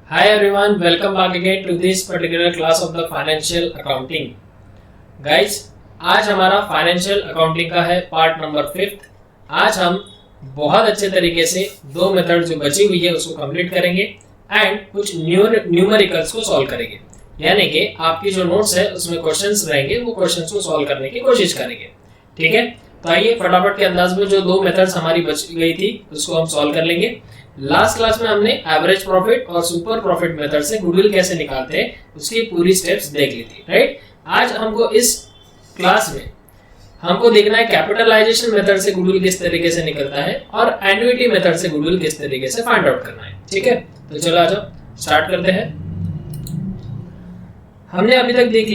Hi everyone, welcome back again to this particular class of the financial accounting. Guys, आज हमारा financial accounting का है part number 5। आज हम बहुत अच्छे तरीके से दो मेथड जो बची हुई है उसको कंप्लीट करेंगे एंड कुछ न्यूमेरिकल्स को सॉल्व करेंगे। यानी कि आपकी जो नोट्स है उसमें क्वेश्चंस रहेंगे, वो क्वेश्चंस को सॉल्व करने की कोशिश करेंगे। ठीक है, तो आइए फटाफट के अंदाज में जो दो मेथड्स हमारी बच गई थी उसको हम सॉल्व कर लेंगे। लास्ट क्लास में हमने एवरेज प्रॉफिट और सुपर प्रॉफिट मेथड से गुडविल कैसे निकालते हैं उसकी पूरी स्टेप्स देख ली थी, राइट। आज हमको इस क्लास में हमको देखना है कैपिटलाइजेशन मेथड से गुडविल किस तरीके से निकलता है और एन्युइटी मेथड से गुडविल किस तरीके से फाइंड आउट करना है। ठीक है, तो चलो आ जाओ स्टार्ट करते हैं। हमने अभी तक देख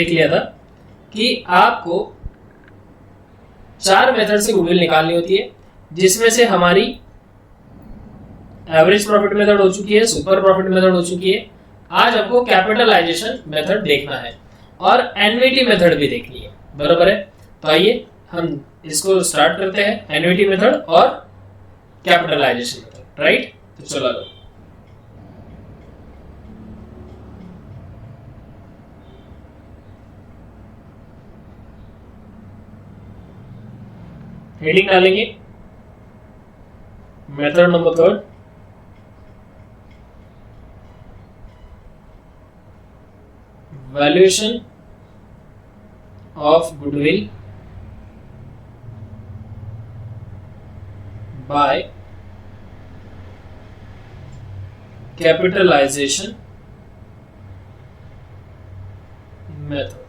लिया था कि आपको चार मेथड से गुडविल निकालनी होती है, जिसमें से हमारी एवरेज प्रॉफिट मेथड हो चुकी है, सुपर प्रॉफिट मेथड हो चुकी है। आज हमको कैपिटलाइजेशन मेथड देखना है और एन्युइटी मेथड भी देखनी है, बराबर है। तो आइए हम इसको स्टार्ट करते हैं, एन्युइटी मेथड और कैपिटलाइजेशन मेथड, राइट। तो चलो हेडिंग डालेंगे method number 3, valuation of goodwill by capitalisation method.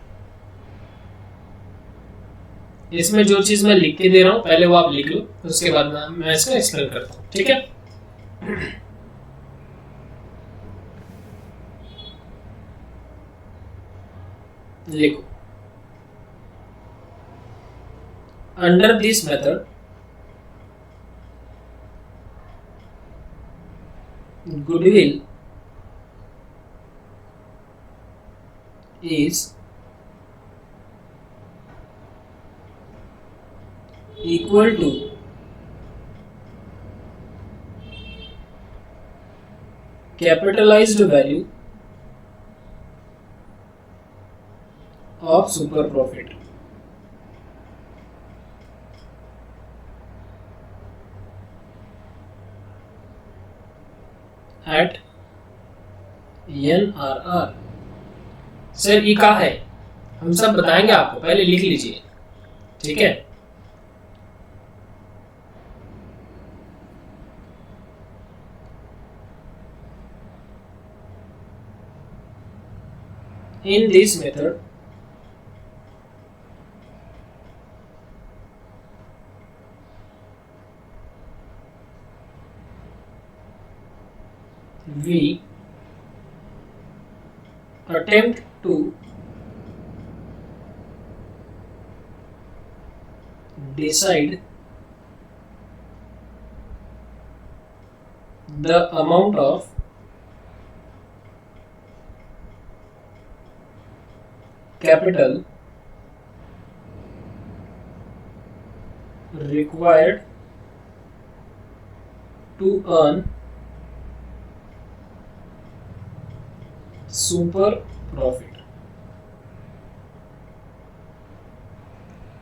इसमें जो चीज मैं लिख के दे रहा हूं पहले वो आप लिख लो, उसके बाद मैं इसका एक्सप्लेन करता हूं। ठीक है, लिखो। Under this method goodwill is equal to capitalized value of super profit at NRR। Sir ये क्या है हम सब बताएंगे आपको, पहले लिख लीजिए। ठीक है, in this method we attempt to decide the amount of capital required to earn super profit।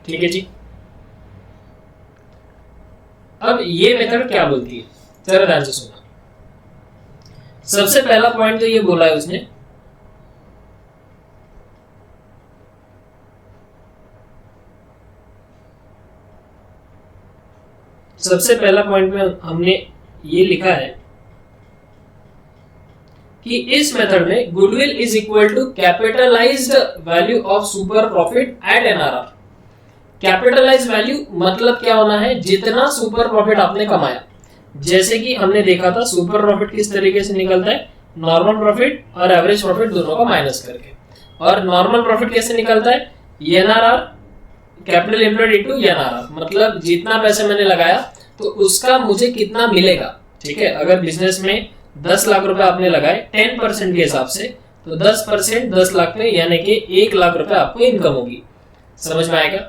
ठीक है जी। अब ये मेथड क्या बोलती है जरा ध्यान से सुना। सबसे पहला पॉइंट तो ये बोला है उसने, सबसे पहला पॉइंट में हमने ये लिखा है कि इस मेथड में goodwill is equal to capitalised value of super profit at NRR. Capitalised value मतलब क्या होना है, जितना सुपर प्रॉफिट आपने कमाया। जैसे कि हमने देखा था सुपर प्रॉफिट किस तरीके से निकलता है, नॉर्मल प्रॉफिट और एवरेज प्रॉफिट दोनों का माइनस करके। और नॉर्मल प्रॉफिट कैसे निकलता है, NRR capital employed into NRR, मतलब जितना पैसे मैंने लगाया तो उसका मुझे कितना मिलेगा। ठीक है, अगर बिजनेस में 10 लाख रुपए आपने लगाए 10% के हिसाब से, तो 10% 10 लाख में यानी कि 1 लाख रुपए आपको इनकम होगी। समझ में आएगा?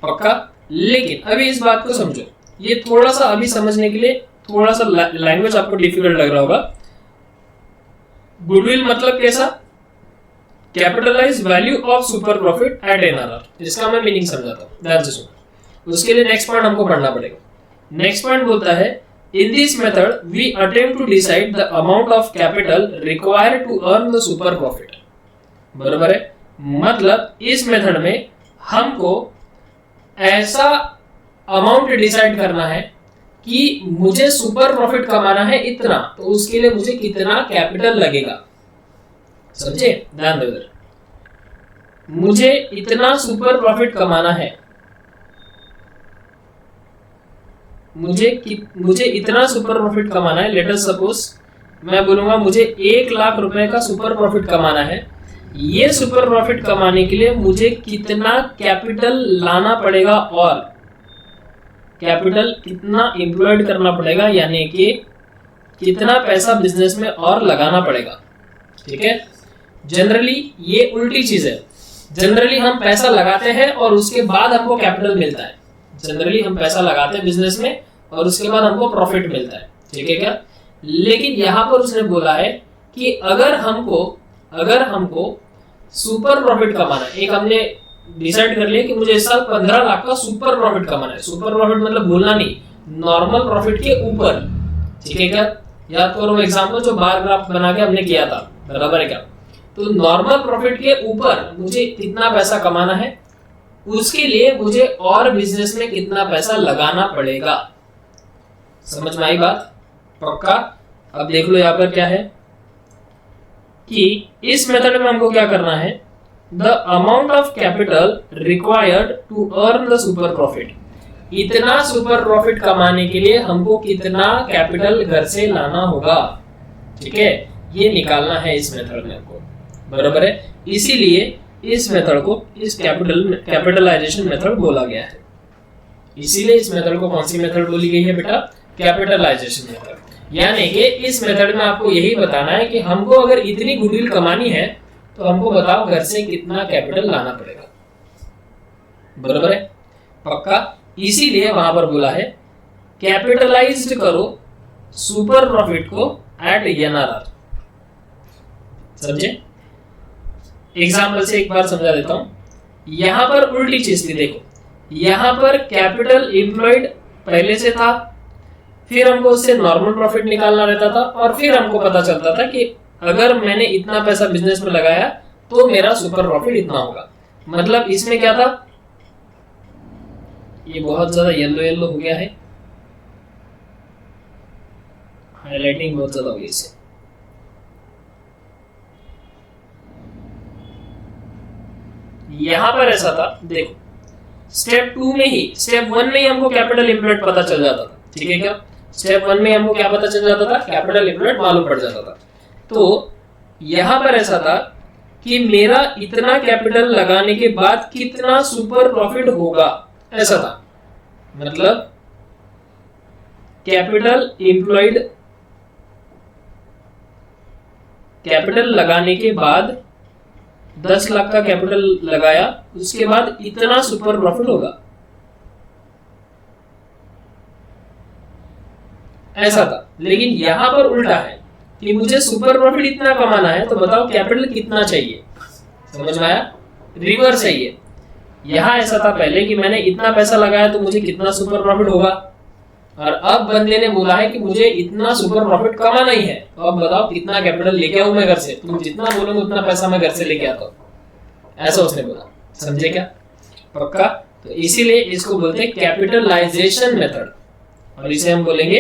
पक्का? लेकिन अभी इस बात को समझो, ये थोड़ा सा अभी समझने के लिए थोड़ा सा लैंग्वेज आपको डिफिकल्ट लग रहा होगा। गुडविल मतलब कैसा? Capitalise value of super profit at NRR. इसका मैं मीनिंग समझाता हूँ, ध्यान से सुनो। उसके लिए नेक्स्ट पॉइंट हमको पढ़ना पड़ेगा। नेक्स्ट पॉइंट बोलता है in this method we attempt to decide the amount of capital required to earn the super profit. बराबर है, मतलब इस मेथड में हमको ऐसा अमाउंट डिसाइड करना है कि मुझे सुपर प्रॉफिट कमाना है इतना, तो उसके लिए मुझे कितना कैपिटल लगेगा। समझे? ध्यान दो इधर। मुझे इतना सुपर प्रॉफिट कमाना है, मुझे इतना सुपर प्रॉफिट कमाना है। लेट अस सपोज मैं बोलूंगा मुझे 1,00,000 रुपए का सुपर प्रॉफिट कमाना है। ये सुपर प्रॉफिट कमाने के लिए मुझे कितना कैपिटल लाना पड़ेगा और कैपिटल कितना इंप्लॉयड करना पड़ेगा, यानी कि कितना पैसा बिजनेस में और लगाना पड़ेगा। ठीक है, जनरली ये उल्टी चीज है। जनरली हम पैसा लगाते हैं और उसके बाद हमको कैपिटल मिलता है। जनरली हम पैसा लगाते हैं बिजनेस में और उसके बाद हमको प्रॉफिट मिलता है। ठीक है क्या? लेकिन यहां पर उसने बोला है कि अगर हमको सुपर प्रॉफिट कमाना है, एक हमने डिसाइड कर लिया कि मुझे इस साल 15 लाख का सुपर प्रॉफिट कमाना है। सुपर प्रॉफिट मतलब भूलना नहीं, नॉर्मल प्रॉफिट के ऊपर। ठीक है क्या? याद करो एग्जांपल जो बार ग्राफ बना के हमने किया था, बराबर है क्या? तो नॉर्मल प्रॉफिट के ऊपर मुझे कितना पैसा कमाना है, उसके लिए मुझे और बिजनेस में कितना पैसा लगाना पड़ेगा। समझ में आई बात? पक्का? अब देख लो यहाँ पर क्या है कि इस मेथड में हमको क्या करना है, the amount of capital required to earn the super profit. इतना सुपर प्रॉफिट कमाने के लिए हमको कितना कैपिटल घर से लाना होगा। ठीक है, ये निकालना है इस मेथड में हमको। बराबर है, इसीलिए इस मेथड को इस कैपिटलाइजेशन मेथड बोला गया है। इसीलिए इस मेथड को कौन सी मेथड बोली गई है बेटा? Capitalisation method. यानी कि इस मेथड में आपको यही बताना है कि हमको अगर इतनी गुडविल कमानी है तो हमको बताओ घर से कितना कैपिटल लाना पड़ेगा। बराबर है, पक्का? इसीलिए वहां पर बोला है कैपिटलाइज्ड करो सुपर प्रॉफिट को एट एनआरआर। समझे? एग्जाम्पल से एक बार समझा देता हूं। यहां पर उल्टी चीज थी, देखो यहां पर कैपिटल एम्प्लॉयड पहले से था, फिर हमको उससे नॉर्मल प्रॉफिट निकालना रहता था और फिर हमको पता चलता था कि अगर मैंने इतना पैसा बिजनेस में लगाया तो मेरा सुपर प्रॉफिट इतना होगा। मतलब इसमें क्या था, ये बहुत ज्यादा येलो येलो हो गया है, हाईलाइटिंग बहुत ज्यादा हो गई इससे। यहां पर ऐसा था, देखो स्टेप 2 में ही, स्टेप 1 में ही हमको कैपिटल एम्प्लॉयड पता चल जाता था। ठीक है क्या? स्टेप 1 में हमको क्या पता चल जाता था? कैपिटल एम्प्लॉयड मालूम पड़ जाता था। तो यहां पर ऐसा था कि मेरा इतना कैपिटल लगाने के बाद कितना सुपर प्रॉफिट होगा, ऐसा था। मतलब कैपिटल एम्प्लॉयड, कैपिटल लगाने के बाद 10 लाख का कैपिटल लगाया, उसके बाद इतना सुपर प्रॉफिट होगा, ऐसा था। लेकिन यहां पर उल्टा है कि मुझे सुपर प्रॉफिट इतना कमाना है तो बताओ कैपिटल कितना चाहिए। समझ में आया? रिवर्स है ये। यहां ऐसा था पहले कि मैंने इतना पैसा लगाया तो मुझे कितना सुपर प्रॉफिट होगा, और अब बंदे ने बोला है कि मुझे इतना सुपर प्रॉफिट कमाना ही है, तो अब बताओ कितना कैपिटल लेके आऊं मैं घर से। तुम जितना बोलोगे उतना पैसा मैं घर से लेके आता हूं, ऐसा उसने बोला। समझे क्या? पक्का? तो इसीलिए इसको बोलते हैं कैपिटलाइजेशन मेथड, और इसे हम बोलेंगे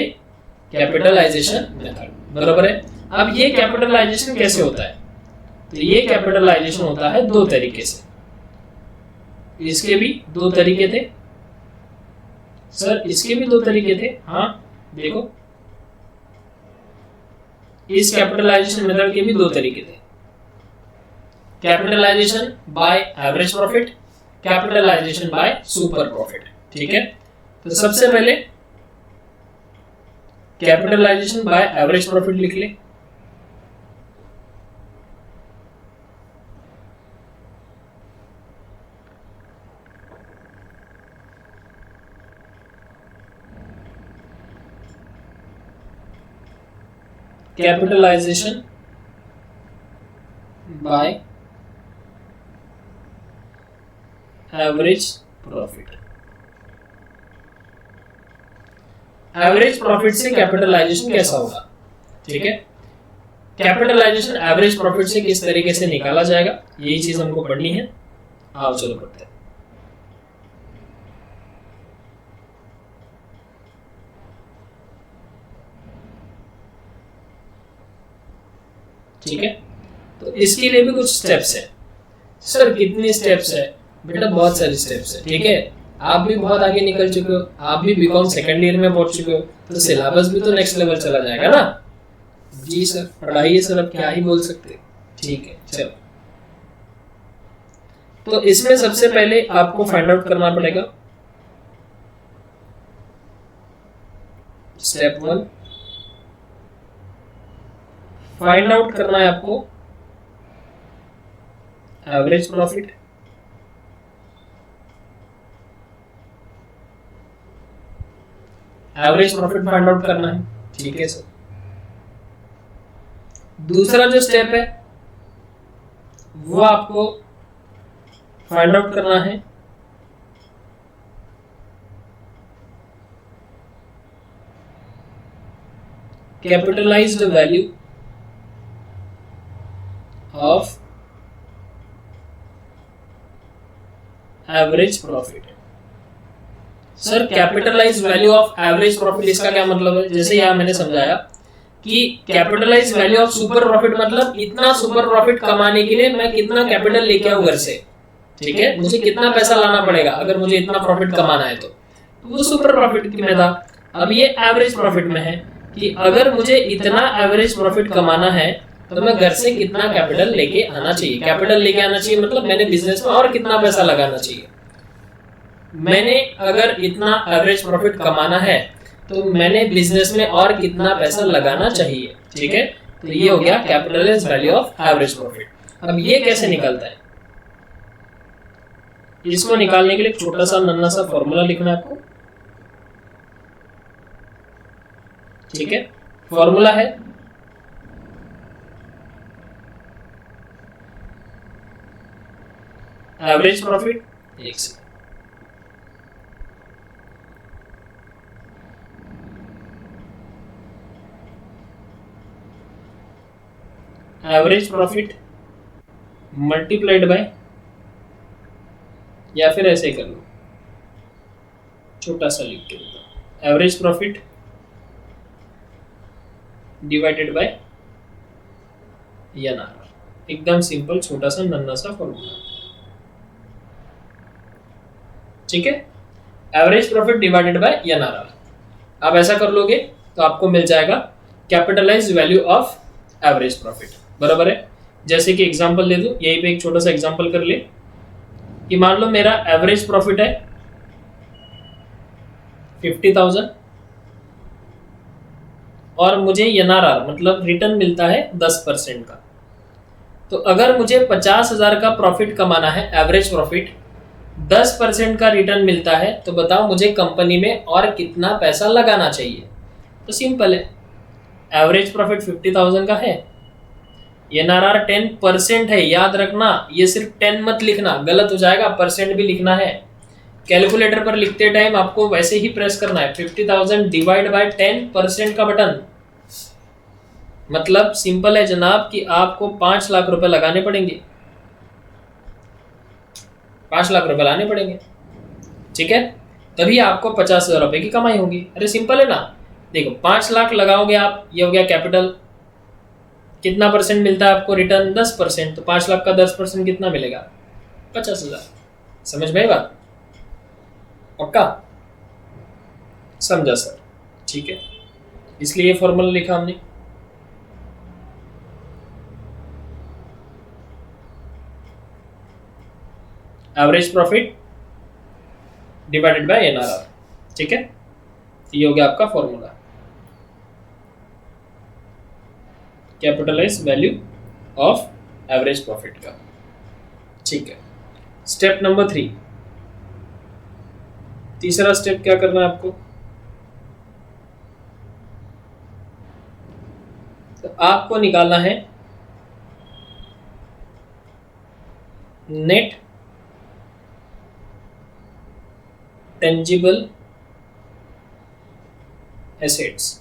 कैपिटलाइजेशन मेथड। बराबर है? अब ये कैपिटलाइजेशन कैसे होता है? तो ये कैपिटलाइजेशन होता है 2 तरीके से। इसके भी 2 तरीके थे सर, इसके भी 2 तरीके थे। हाँ देखो, इस कैपिटलाइजेशन मेथड के भी 2 तरीके थे। Capitalisation by average profit, capitalisation by super profit. ठीक है, तो सबसे पहले कैपिटलाइजेशन बाय एवरेज प्रॉफिट लिख ले। Capitalisation by average profit. Average profit से कैपिटलाइजेशन कैसा होगा, ठीक है। कैपिटलाइजेशन एवरेज प्रॉफिट से किस तरीके से निकाला जाएगा, यही चीज हमको पढ़नी है। आओ चलो पढ़ते हैं। ठीक है, तो इसके लिए भी कुछ स्टेप्स है। सर कितने स्टेप्स है? बेटा बहुत सारे स्टेप्स है, ठीक है। आप भी बहुत आगे निकल चुके हो, आप भी बीकॉम सेकंड ईयर में पहुंच चुके हो, तो सिलेबस भी तो नेक्स्ट लेवल चला जाएगा ना। जी सर पढ़ाइए सर, अब क्या ही बोल सकते। ठीक है चलो, तो इसमें सबसे पहले आपको फाइंड आउट करना पड़ेगा स्टेप 1, फाइंड आउट करना है आपको average profit. Average profit find out करना है, ठीक है सर। दूसरा जो स्टेप है वो आपको फाइंड आउट करना है capitalised value of average profit. Sir capitalised value of average profit, इसका क्या मतलब है? जैसे यहां मैंने समझाया कि capitalised value of super profit मतलब इतना सुपर प्रॉफिट कमाने के लिए मैं कितना कैपिटल लेके आऊं घर से, ठीक है। मुझे कितना पैसा लाना पड़ेगा अगर मुझे इतना प्रॉफिट कमाना है, तो वो सुपर प्रॉफिट में था। अब ये एवरेज प्रॉफिट में है कि अगर मुझे इतना एवरेज प्रॉफिट कमाना है तो मैं घर से कितना कैपिटल लेके आना चाहिए। कैपिटल लेके आना चाहिए मतलब मैंने बिजनेस में और कितना पैसा लगाना चाहिए। मैंने अगर इतना एवरेज प्रॉफिट कमाना है तो मैंने बिजनेस में और कितना पैसा लगाना चाहिए, ठीक है। तो ये हो गया capitalised value of average profit. अब ये कैसे निकलता है, इसको निकालने के लिए छोटा सा नन्हा सा फॉर्मूला लिखना है आपको, ठीक है। फॉर्मूला है एवरेज प्रॉफिट, एक से एवरेज प्रॉफिट मल्टीप्लाइड बाय, या फिर ऐसे कर लो छोटा सा लिख के average profit divided by NRR. एकदम सिंपल छोटा सा नन्हा सा फॉर्मूला, ठीक है। Average profit divided by NRR, आप ऐसा कर लोगे तो आपको मिल जाएगा capitalised value of average profit, बराबर है। जैसे कि एग्जांपल दे दूं, यहीं पे एक छोटा सा एग्जांपल कर ले कि मान लो मेरा एवरेज प्रॉफिट है 50,000 और मुझे एनआरआर मतलब रिटर्न मिलता है 10% का। तो अगर मुझे 50,000 का प्रॉफिट कमाना है, एवरेज प्रॉफिट 10% का रिटर्न मिलता है, तो बताओ मुझे कंपनी में और कितना पैसा लगाना चाहिए। तो सिंपल है, एवरेज प्रॉफिट 50,000 का है, एनआरआर 10% है। याद रखना, ये सिर्फ 10 मत लिखना, गलत हो जाएगा, परसेंट भी लिखना है। कैलकुलेटर पर लिखते टाइम आपको वैसे ही प्रेस करना है 50,000 डिवाइड बाय 10% का बटन। मतलब सिंपल है जनाब कि आपको 5 लाख रुपए लगाने पड़ेंगे, 5 लाख रुपए लाने पड़ेंगे, ठीक है। तभी आपको 50,000 रुपए की कमाई होगी। अरे सिंपल है ना। देखो 5 लाख लगाओगे आप, ये हो गया कैपिटल, कितना परसेंट मिलता है आपको रिटर्न? 10%। तो 5 लाख का 10% कितना मिलेगा? 50,000। समझ में आई बात? पक्का समझा सर, ठीक है। इसलिए ये फॉर्मूला लिखा हमने। Average profit divided by NRR, ठीक है। ये हो गया आपका formula, capitalised value of average profit का, ठीक है। स्टेप नंबर 3, तीसरा स्टेप क्या करना है आपको? तो आपको निकालना है net tangible assets.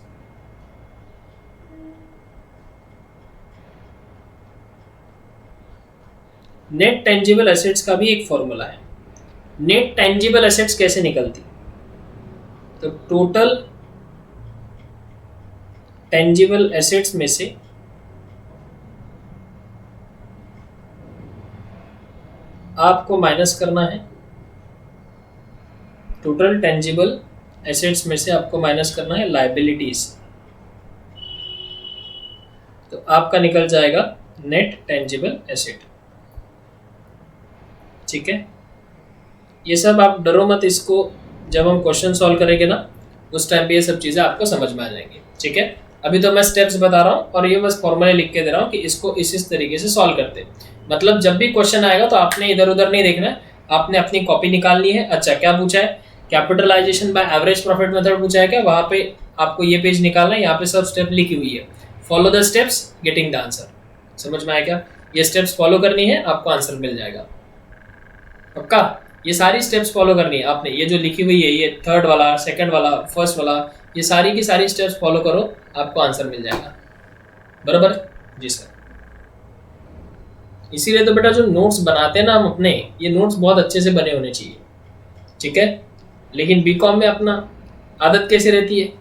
Net tangible assets का भी एक फॉर्मूला है। नेट टेंजिबल एसेट्स कैसे निकलती? तो टोटल टेंजिबल एसेट्स में से आपको माइनस करना है, टोटल टेंजिबल एसेट्स में से आपको माइनस करना है लायबिलिटीज। तो आपका निकल जाएगा नेट टेंजिबल एसेट। ठीक है, ये सब आप डरो मत, इसको जब हम क्वेश्चन सॉल्व करेंगे ना उस टाइम पे ये सब चीजें आपको समझ में आ जाएंगी। ठीक है, अभी तो मैं स्टेप्स बता रहा हूँ और ये बस फॉर्मूले लिख के दे रहा हूँ कि इसको इस तरीके से सॉल्व करते। मतलब जब भी क्वेश्चन आएगा तो आपने इधर उधर नहीं देखना है, आपने अपनी कॉपी निकालनी है। अच्छा, क्या पूछा है? Capitalisation by average profit method पूछा है क्या? वहां पे आपको ये पेज निकालना है, यहाँ पे सब स्टेप लिखी हुई है। Follow the steps getting the answer. समझ में आया क्या? ये स्टेप्स फॉलो करनी है, आपको आंसर मिल जाएगा। पक्का? ये सारी स्टेप्स फॉलो करनी है आपने। ये जो लिखी हुई है, ये थर्ड वाला, सेकंड वाला, फर्स्ट वाला, ये सारी की सारी स्टेप्स फॉलो करो, आपको आंसर मिल जाएगा। बराबर? जी सर। इसीलिए तो बेटा जो नोट्स बनाते हैं ना हम अपने, ये नोट्स बहुत अच्छे से बने होने चाहिए। ठीक है, लेकिन बीकॉम में अपना आदत कैसे रहती है?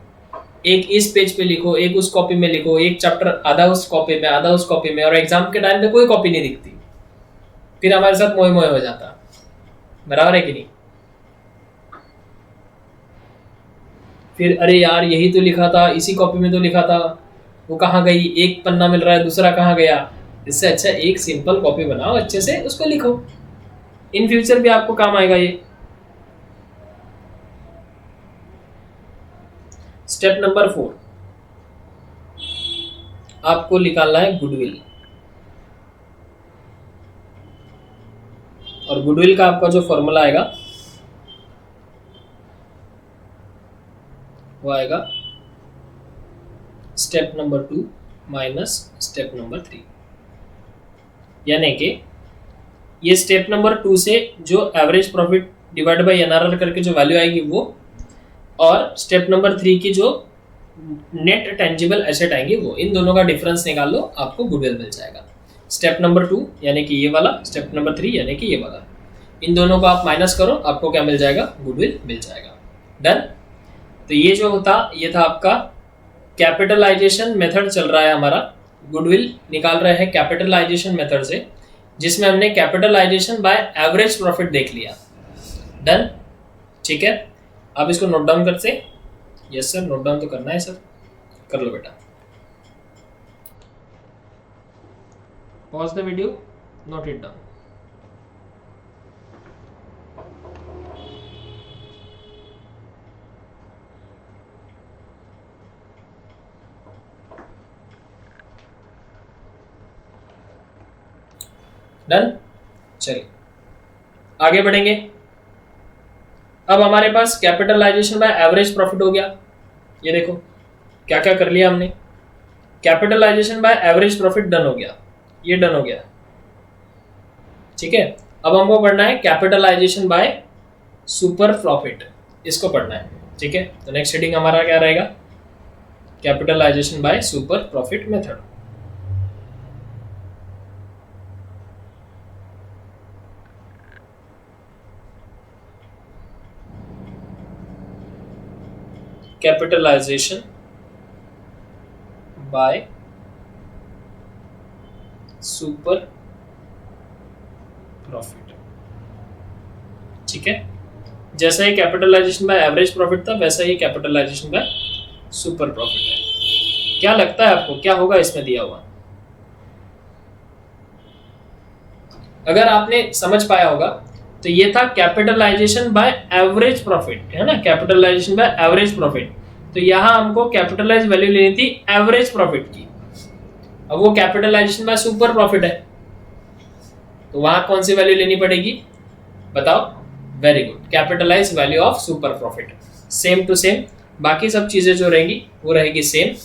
एक इस पेज पे लिखो, एक उस कॉपी में लिखो, एक चैप्टर आधा उस कॉपी में, आधा उस कॉपी में, और एग्जाम के टाइम पे कोई कॉपी नहीं दिखती। फिर हमारे साथ मोए मोए हो जाता। बराबर है कि नहीं? फिर अरे यार यही तो लिखा था, इसी कॉपी में तो लिखा था, वो कहाँ गई? एक पन्ना मिल रहा है, दूसरा कहाँ गया? इससे अच्छा एक सिंपल कॉपी बनाओ, अच्छे से उसको लिखो, इन फ्यूचर भी आपको काम आएगा ये। स्टेप नंबर 4, आपको निकालना है गुडविल। और गुडविल का आपका जो फॉर्मूला आएगा वो आएगा step number 2 minus step number 3। यानी कि ये स्टेप नंबर 2 से जो average profit divide by NRR करके जो वैल्यू आएगी वो, और स्टेप नंबर 3 की जो नेट टेंजिबल एसेट आएंगे वो, इन दोनों का डिफरेंस निकाल लो, आपको गुडविल मिल जाएगा। स्टेप नंबर 2 यानी कि ये वाला, स्टेप नंबर 3 यानी कि ये वाला, इन दोनों को आप माइनस करो, आपको क्या मिल जाएगा? गुडविल मिल जाएगा। डन। तो ये जो होता, ये था आपका कैपिटलाइजेशन मेथड चल रहा है हमारा। गुडविल निकाल रहे हैं कैपिटलाइजेशन मेथड से, जिसमें हमने कैपिटलाइजेशन बाय एवरेज प्रॉफिट देख लिया। डन। ठीक है, आप इसको नोट डाउन करते? यस सर, नोट डाउन तो करना है सर, कर लो बेटा। Pause the video, note it down. Done. चलिए आगे बढ़ेंगे। अब हमारे पास कैपिटलाइजेशन बाय एवरेज प्रॉफिट हो गया। ये देखो क्या क्या कर लिया हमने। Capitalisation by average profit done हो गया, ये डन हो गया। ठीक है, अब हमको पढ़ना है कैपिटलाइजेशन बाय सुपर प्रॉफिट, इसको पढ़ना है। ठीक है, तो नेक्स्ट हेडिंग हमारा क्या रहेगा? Capitalisation by super profit method. Capitalisation by super profit. ठीक है, जैसा ही कैपिटलाइजेशन बाय एवरेज प्रॉफिट था वैसा ही कैपिटलाइजेशन बाय सुपर प्रॉफिट है। क्या लगता है आपको क्या होगा इसमें दिया हुआ? अगर आपने समझ पाया होगा तो ये था कैपिटलाइजेशन बाय एवरेज प्रॉफिट, है ना? Capitalisation by average profit. तो यहां हमको कैपिटलाइज वैल्यू लेनी थी एवरेज प्रॉफिट की। अब वो कैपिटलाइजेशन बाय सुपर प्रॉफिट है, तो वहां कौन सी वैल्यू लेनी पड़ेगी बताओ? Very good, capitalise value of super profit. Same to same, बाकी सब चीजें जो रहेंगी वो रहेगी सेम।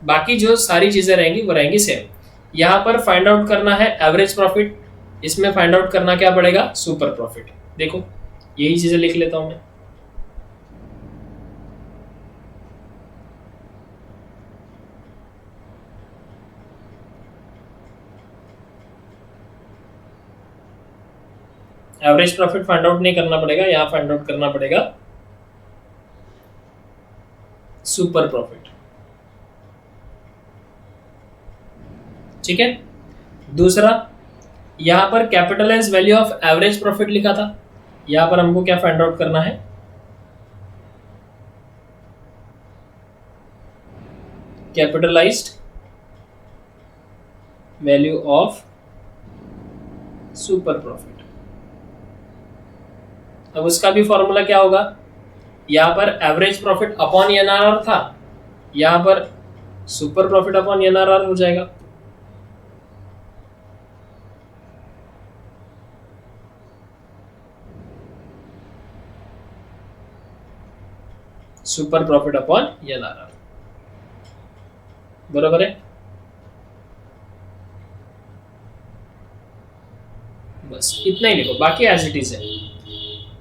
बाकी जो सारी चीजें रहेंगी वो रहेंगी सेम। यहाँ पर फाइंड आउट करना है एवरेज प्रॉफिट, इसमें फाइंड आउट करना क्या पड़ेगा, सुपर प्रॉफिट। देखो यही चीजें लिख लेता हूं मैं। एवरेज प्रॉफिट फाइंड आउट नहीं करना पड़ेगा, यहां फाइंड आउट करना पड़ेगा सुपर प्रॉफिट। ठीक है। दूसरा, यहां पर capitalise value of average profit लिखा था, यहां पर हमको क्या फाइंड आउट करना है, capitalised value of super profit. अब उसका भी फॉर्मूला क्या होगा, यहां पर एवरेज प्रॉफिट अपॉन एनआरआर था, यहां पर सुपर प्रॉफिट अपॉन एनआरआर हो जाएगा। सुपर प्रॉफिट अपॉन एनआरआर, बराबर है। बस इतना ही लिखो, बाकी एज इट इज है,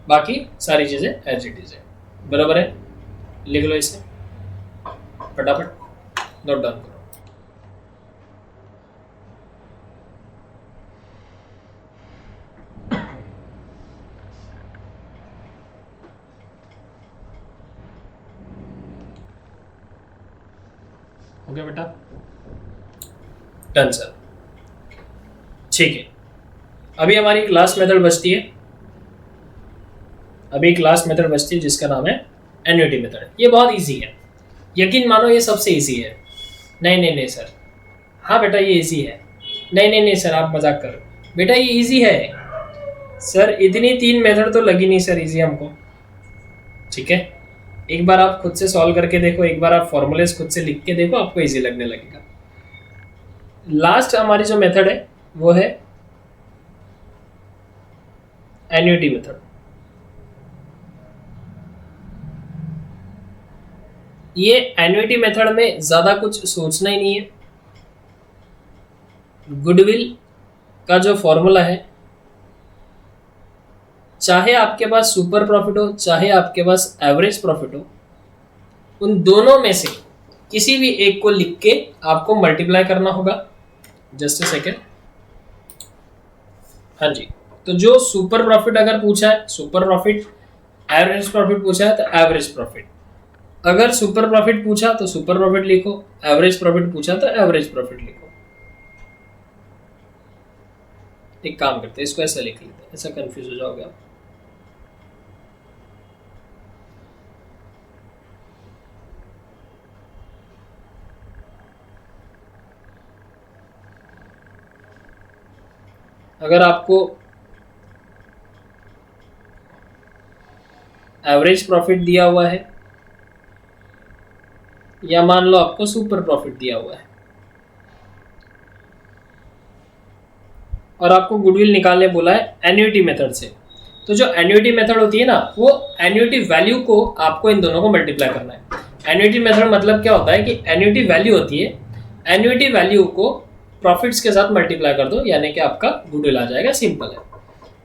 बाकी सारी चीजें एज इट इज है, बराबर है। लिख लो इसे फटाफट, नोट डाउन करो। हो गया बेटा, डन सर। ठीक है, अभी हमारी क्लास मेथड बचती है, अभी क्लास मेथड बचती है जिसका नाम है एन्युटी मेथड। ये बहुत इजी है, यकीन मानो ये सबसे इजी है। नहीं नहीं नहीं सर, हाँ बेटा ये इजी है। नहीं नहीं नहीं सर, आप मजाक कर रहे हो बेटा, ये इजी है सर, इतनी 3 मेथड तो लगी नहीं सर इजी हमको। ठीक है, एक बार आप खुद से सॉल्व करके देखो, एक बार आप फॉर्मूलेस खुद से लिख के देखो, आपको इजी लगने लगेगा। लास्ट हमारी जो मेथड है वो है एन्युटी मेथड। ये एन्युटी मेथड में ज्यादा कुछ सोचना ही नहीं है। गुडविल का जो फॉर्मूला है, चाहे आपके पास सुपर प्रॉफिट हो चाहे आपके पास एवरेज प्रॉफिट हो, उन दोनों में से किसी भी एक को लिख के आपको मल्टीप्लाई करना होगा। जस्ट अ सेकेंड, हाँ जी। तो जो सुपर प्रॉफिट अगर पूछा है सुपर प्रॉफिट, एवरेज प्रॉफिट पूछा है तो एवरेज प्रॉफिट, अगर सुपर प्रॉफिट पूछा तो सुपर प्रॉफिट लिखो, एवरेज प्रॉफिट पूछा तो एवरेज प्रॉफिट लिखो। एक काम करते हैं, इसको ऐसा लिख लेते हैं, ऐसा कंफ्यूज हो जाओगे आप। अगर आपको एवरेज प्रॉफिट दिया हुआ है या मान लो आपको सुपर प्रॉफिट दिया हुआ है और आपको गुडविल निकालने बोला है एन्युटी मेथड से, तो जो एन्युटी मेथड होती है ना, वो एन्युटी वैल्यू को आपको इन दोनों को मल्टीप्लाई करना है। एन्युटी मेथड मतलब क्या होता है कि एन्युटी वैल्यू होती है, एन्युटी वैल्यू को प्रॉफिट्स के साथ मल्टीप्लाई कर दो, यानी कि आपका गुडविल आ जाएगा। सिंपल है।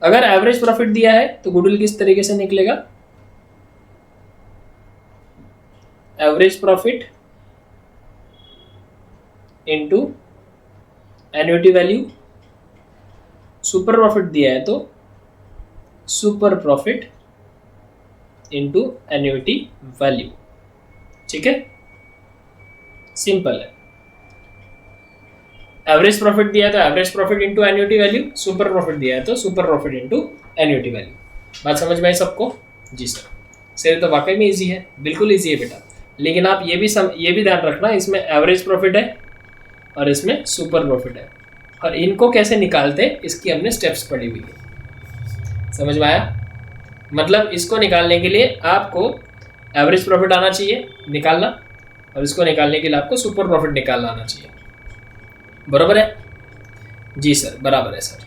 अगर एवरेज प्रॉफिट दिया है तो गुडविल किस तरीके से निकलेगा, average profit into annuity value. Super profit दिया है तो super profit into annuity value. ठीक है, सिंपल है। एवरेज प्रॉफिट दिया है तो average profit into annuity value, super profit दिया है तो super profit into annuity value. बात समझ में आई सबको? जी सर तो वाकई में इजी है, बिल्कुल इजी है बेटा। लेकिन आप ये भी ध्यान रखना, इसमें एवरेज प्रॉफिट है और इसमें सुपर प्रॉफिट है, और इनको कैसे निकालते इसकी हमने स्टेप्स पढ़ी हुई है। समझ में आया? मतलब इसको निकालने के लिए आपको एवरेज प्रॉफिट आना चाहिए निकालना, और इसको निकालने के लिए आपको सुपर प्रॉफिट निकालना आना चाहिए। बराबर है? जी सर, बराबर है सर।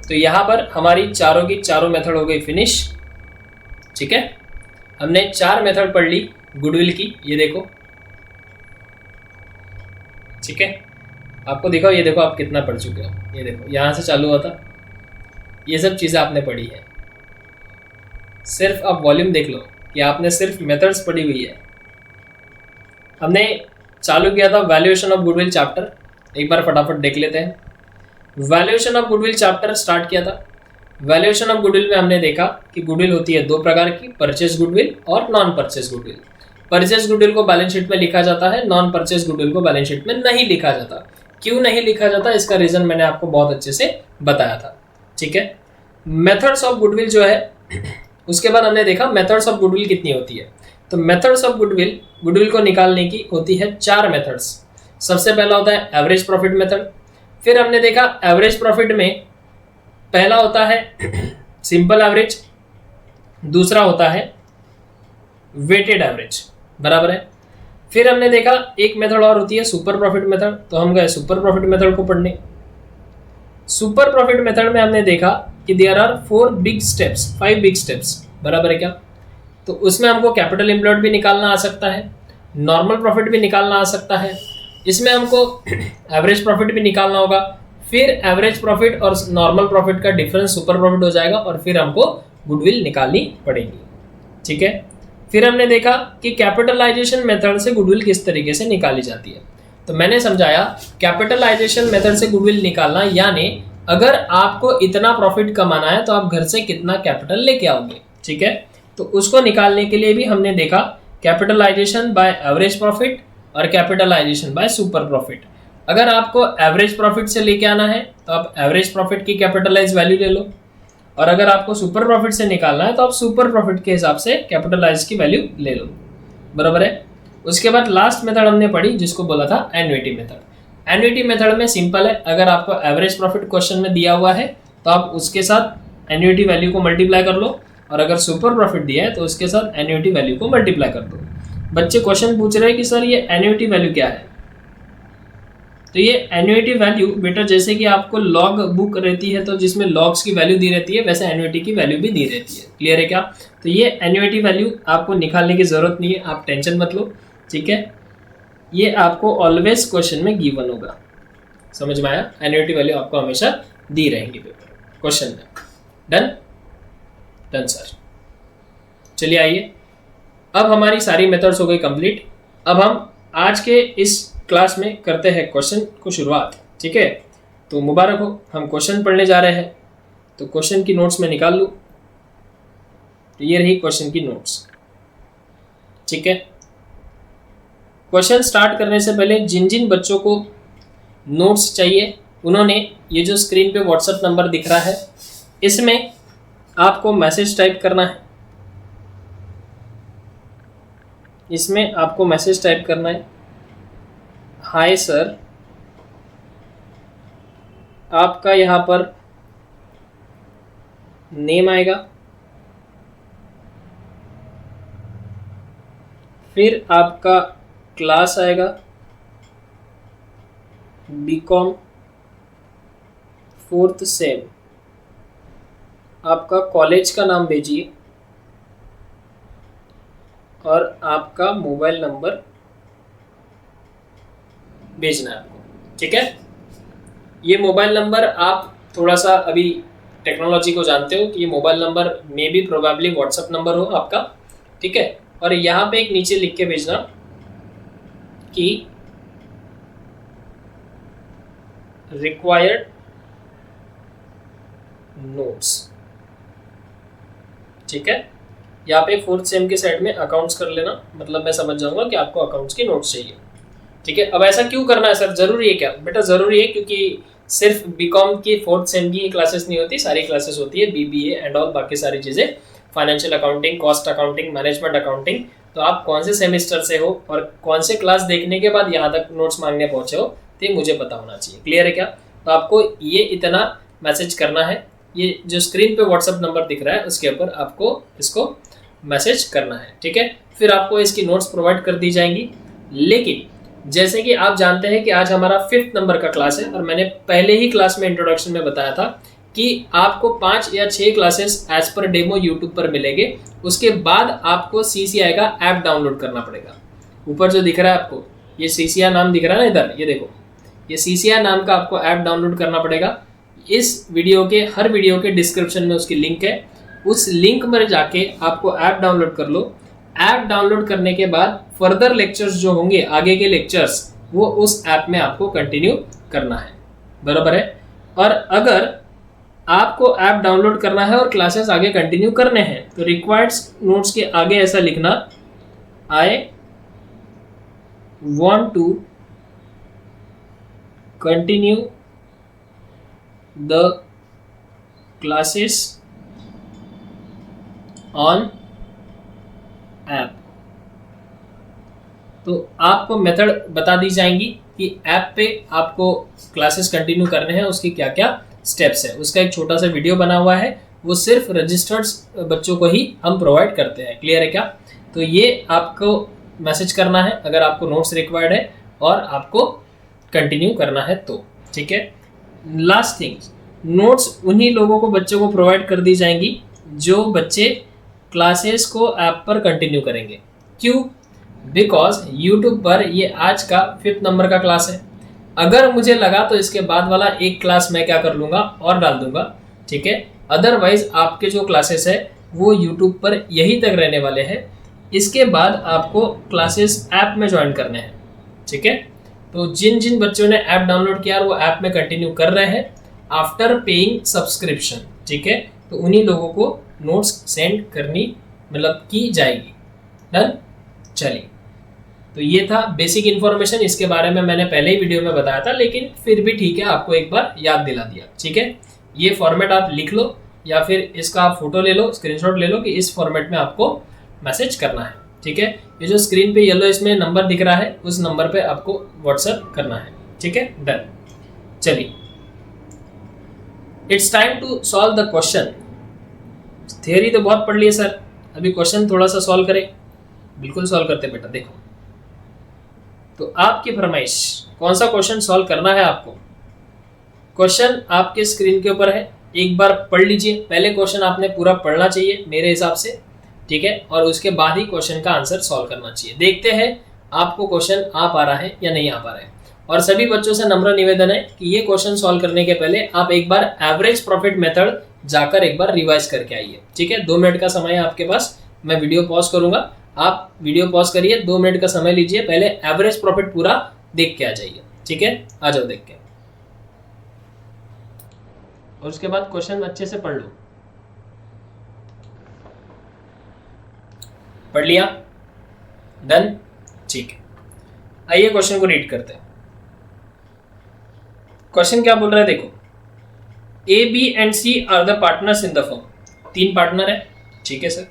तो यहाँ पर हमारी चारों की चारों मेथड हो गई फिनिश। ठीक है, हमने 4 मेथड पढ़ ली गुडविल की। ये देखो, ठीक है, आपको दिखाओ, ये देखो आप कितना पढ़ चुके हो, ये देखो यहाँ से चालू हुआ था, ये सब चीज़ें आपने पढ़ी है। सिर्फ आप वॉल्यूम देख लो कि आपने सिर्फ मेथड्स पढ़ी हुई है। हमने चालू किया था वैल्यूएशन ऑफ गुडविल चैप्टर, एक बार फटाफट देख लेते हैं। Valuation of goodwill chapter start किया था। वैल्यूएशन ऑफ गुडविल में हमने देखा कि गुडविल होती है दो प्रकार की, परचेज गुडविल और non purchase goodwill. Purchase goodwill को बैलेंस शीट में लिखा जाता है, नॉन परचेज गुडविल को बैलेंस शीट में नहीं लिखा जाता। क्यों नहीं लिखा जाता, इसका रीजन मैंने आपको बहुत अच्छे से बताया था। ठीक है, मेथड्स ऑफ गुडविल जो है, उसके बाद हमने देखा मेथड्स ऑफ गुडविल कितनी होती है। तो मेथड्स ऑफ गुडविल को निकालने की होती है 4 मेथड्स। सबसे पहला होता है एवरेज प्रॉफिट मेथड। फिर हमने देखा एवरेज प्रॉफिट में पहला होता है सिंपल एवरेज, दूसरा होता है वेटेड एवरेज, बराबर है। फिर हमने देखा एक मेथड और होती है सुपर प्रॉफिट मेथड, तो हम गए सुपर प्रॉफिट मेथड को पढ़ने। सुपर प्रॉफिट मेथड में हमने देखा कि देयर आर 5 बिग स्टेप्स, बराबर है क्या। तो उसमें हमको कैपिटल एम्प्लॉयड भी निकालना आ सकता है, नॉर्मल प्रॉफिट भी निकालना आ सकता है, इसमें हमको एवरेज प्रॉफिट भी निकालना होगा। फिर एवरेज प्रॉफिट और नॉर्मल प्रॉफिट का डिफरेंस सुपर प्रॉफिट हो जाएगा और फिर हमको गुडविल निकालनी पड़ेगी। ठीक है, फिर हमने देखा कि कैपिटलाइजेशन मेथड से गुडविल किस तरीके से निकाली जाती है। तो मैंने समझाया कैपिटलाइजेशन मेथड से गुडविल निकालना, यानी अगर आपको इतना प्रॉफिट कमाना है तो आप घर से कितना कैपिटल लेके आओगे। ठीक है, तो उसको निकालने के लिए भी हमने देखा कैपिटलाइजेशन बाय एवरेज प्रॉफिट और कैपिटलाइजेशन बाय सुपर प्रॉफिट। अगर आपको एवरेज प्रॉफिट से लेके आना है तो आप एवरेज प्रॉफिट की कैपिटलाइज वैल्यू ले लो, और अगर आपको सुपर प्रॉफिट से निकालना है तो आप सुपर प्रॉफिट के हिसाब से कैपिटलाइज की वैल्यू ले लो, बराबर है। उसके बाद लास्ट मेथड हमने पढ़ी जिसको बोला था एन्युटी मेथड। एन्युटी मेथड में सिंपल है, अगर आपको एवरेज प्रॉफिट क्वेश्चन में दिया हुआ है तो आप उसके साथ एन्युटी वैल्यू को मल्टीप्लाई कर लो, और अगर सुपर प्रॉफिट दिया है तो उसके साथ एन्युटी वैल्यू को मल्टीप्लाई कर दो। बच्चे क्वेश्चन पूछ रहे हैं कि सर ये एन्युटी वैल्यू क्या है। तो ये एन्युटी वैल्यू बेटा जैसे कि आपको लॉग बुक रहती है तो जिसमें लॉग्स की वैल्यू दी रहती है, वैसे एन्युटी की वैल्यू भी दी रहती है। क्लियर है क्या। तो ये एन्युटी वैल्यू आपको निकालने की जरूरत नहीं है, आप टेंशन मत लो। ठीक है, ये आपको ऑलवेज क्वेश्चन में गिवन होगा, समझ में आया। एन्युटी वैल्यू आपको हमेशा दी रहेंगी पेपर क्वेश्चन में। Done done sir. चलिए आइए, अब हमारी सारी मेथड्स हो गई कंप्लीट। अब हम आज के इस क्लास में करते हैं क्वेश्चन को शुरुआत। ठीक है, तो मुबारक हो, हम क्वेश्चन पढ़ने जा रहे हैं। तो क्वेश्चन की नोट्स में निकाल लूँ, तो ये रही क्वेश्चन की नोट्स। ठीक है, क्वेश्चन स्टार्ट करने से पहले जिन जिन बच्चों को नोट्स चाहिए उन्होंने ये जो स्क्रीन पे व्हाट्सएप नंबर दिख रहा है इसमें आपको मैसेज टाइप करना है। इसमें आपको मैसेज टाइप करना है, हाय सर। आपका यहाँ पर नेम आएगा, फिर आपका क्लास आएगा, बीकॉम 4th सेम, आपका कॉलेज का नाम भेजिए और आपका मोबाइल नंबर भेजना है आपको। ठीक है, ये मोबाइल नंबर आप थोड़ा सा अभी टेक्नोलॉजी को जानते हो कि ये mobile number may be probably WhatsApp number हो आपका। ठीक है, और यहाँ पे एक नीचे लिख के भेजना कि रिक्वायर्ड नोट्स। ठीक है, यहाँ पे 4th सेम के साइड में अकाउंट्स कर लेना, मतलब मैं समझ जाऊंगा कि आपको अकाउंट्स की नोट्स चाहिए। ठीक है, अब ऐसा क्यों करना है सर, जरूरी है क्या बेटा? जरूरी है क्योंकि सिर्फ बीकॉम की 4th सेम की क्लासेस नहीं होती, सारी क्लासेस होती है, बीबीए एंड ऑल बाकी सारी चीज़ें, financial accounting, cost accounting, management accounting. तो आप कौन से सेमेस्टर से हो और कौन से क्लास देखने के बाद यहाँ तक नोट्स मांगने पहुँचे हो, तो ये मुझे पता होना चाहिए। क्लियर है क्या? तो आपको ये इतना मैसेज करना है, ये जो स्क्रीन पे व्हाट्सएप नंबर दिख रहा है उसके ऊपर आपको इसको मैसेज करना है। ठीक है, फिर आपको इसकी नोट्स प्रोवाइड कर दी जाएंगी। लेकिन जैसे कि आप जानते हैं कि आज हमारा 5th नंबर का क्लास है और मैंने पहले ही क्लास में इंट्रोडक्शन में बताया था कि आपको 5 या 6 classes as per demo YouTube पर मिलेंगे। उसके बाद आपको CCI का ऐप डाउनलोड करना पड़ेगा। ऊपर जो दिख रहा है आपको ये CCR नाम दिख रहा है ना इधर, ये देखो, ये CCR नाम का आपको ऐप डाउनलोड करना पड़ेगा। इस वीडियो के हर वीडियो के डिस्क्रिप्शन में उसकी लिंक है, उस लिंक पर जाके आपको ऐप डाउनलोड कर लो। ऐप डाउनलोड करने के बाद फर्दर लेक्चर्स जो होंगे, आगे के लेक्चर्स, वो उस ऐप में आपको कंटिन्यू करना है, बराबर है। और अगर आपको ऐप डाउनलोड करना है और क्लासेस आगे कंटिन्यू करने हैं तो रिक्वायर्ड नोट्स के आगे ऐसा लिखना, I want to continue the classes on app. तो आपको मेथड बता दी जाएंगी कि ऐप पे आपको क्लासेस कंटिन्यू करने हैं, उसकी क्या क्या स्टेप्स है। उसका एक छोटा सा वीडियो बना हुआ है, वो सिर्फ रजिस्टर्ड बच्चों को ही हम प्रोवाइड करते हैं। क्लियर है क्या? तो ये आपको मैसेज करना है अगर आपको नोट्स रिक्वायर्ड है और आपको कंटिन्यू करना है तो, ठीक है। लास्ट थिंग, नोट्स उन्हीं लोगों को, बच्चों को प्रोवाइड कर दी जाएंगी जो बच्चे क्लासेस को ऐप पर कंटिन्यू करेंगे। क्यों? बिकॉज यूट्यूब पर ये आज का 5th नंबर का क्लास है। अगर मुझे लगा तो इसके बाद वाला एक क्लास मैं क्या कर लूँगा और डाल दूंगा, ठीक है। अदरवाइज आपके जो क्लासेस है वो यूट्यूब पर यही तक रहने वाले हैं। इसके बाद आपको क्लासेस ऐप में ज्वाइन करने हैं, ठीक है। तो जिन जिन बच्चों ने ऐप डाउनलोड किया और वो ऐप में कंटिन्यू कर रहे हैं आफ्टर पेइंग सब्सक्रिप्शन, ठीक है, तो उन्हीं लोगों को नोट्स सेंड करनी मतलब की जाएगी। डन? चलिए, तो ये था बेसिक इन्फॉर्मेशन। इसके बारे में मैंने पहले ही वीडियो में बताया था, लेकिन फिर भी ठीक है, आपको एक बार याद दिला दिया, ठीक है। ये फॉर्मेट आप लिख लो या फिर इसका आप फोटो ले लो, स्क्रीनशॉट ले लो कि इस फॉर्मेट में आपको मैसेज करना है, ठीक है। ये जो स्क्रीन पे येलो इसमें नंबर दिख रहा है, उस नंबर पे आपको व्हाट्सएप करना है, ठीक है। डन। चलिए, it's time to solve the question. Theory तो बहुत पढ़ लिए सर, अभी क्वेश्चन थोड़ा सा सॉल्व करें। बिल्कुल सॉल्व करते बेटा। देखो, तो आपकी फरमाइश, कौन सा क्वेश्चन सॉल्व करना है आपको? क्वेश्चन आपके स्क्रीन के ऊपर है, एक बार पढ़ लीजिए। पहले क्वेश्चन आपने पूरा पढ़ना चाहिए मेरे हिसाब से, ठीक है, और उसके बाद ही क्वेश्चन का आंसर सॉल्व करना चाहिए। देखते हैं आपको क्वेश्चन आ पा रहा है या नहीं आ पा रहा है। और सभी बच्चों से नम्र निवेदन है कि ये क्वेश्चन सॉल्व करने के पहले आप एक बार एवरेज प्रॉफिट मेथड जाकर एक बार रिवाइज करके आइए, ठीक है। 2 मिनट का समय है आपके पास, मैं वीडियो पॉज करूंगा, आप वीडियो पॉज करिए, 2 मिनट का समय लीजिए, पहले एवरेज प्रॉफिट पूरा देख के आ जाइए, ठीक है। आ जाओ देख के, और उसके बाद क्वेश्चन अच्छे से पढ़ लो। पढ़ लिया? डन? ठीक है, आइए क्वेश्चन को रीड करते हैं। क्वेश्चन क्या बोल रहा है देखो, A, B and C are the partners in the firm. 3 partner है, ठीक है सर।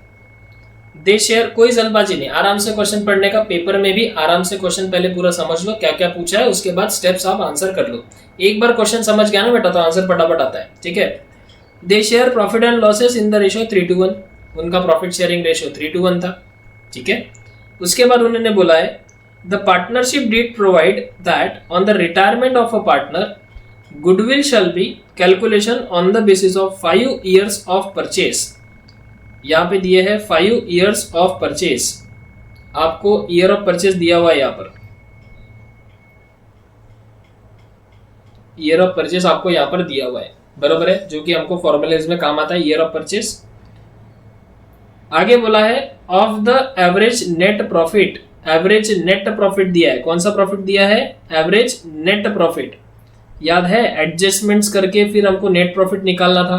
दे शेयर, कोई जल्दबाजी नहीं, आराम से क्वेश्चन पढ़ने का। पेपर में भी आराम से क्वेश्चन पहले पूरा समझ लो क्या क्या पूछा है, उसके बाद स्टेप्स आप आंसर कर लो। एक बार क्वेश्चन समझ गया ना बेटा तो आंसर फटाफट आता है, ठीक है। They share profit and losses in the ratio 3:1। उनका प्रॉफिट शेयरिंग रेशियो 3:1 था, ठीक है। उसके बाद उन्होंने बोला है the partnership deed provide that on the retirement of a partner goodwill shall be calculation on the basis of 5 years of purchase. यहाँ पे दिए है 5 years ऑफ परचेज, आपको ईयर ऑफ परचेज दिया हुआ है, यहाँ पर ईयर ऑफ परचेज आपको यहाँ पर दिया हुआ है, बराबर है, जो कि हमको फॉर्मूलेज में काम आता है, ईयर ऑफ परचेज। आगे बोला है of the average net profit. Average net profit दिया है, कौन सा प्रॉफिट दिया है? Average net profit. याद है, एडजस्टमेंट्स करके फिर हमको नेट प्रॉफिट निकालना था,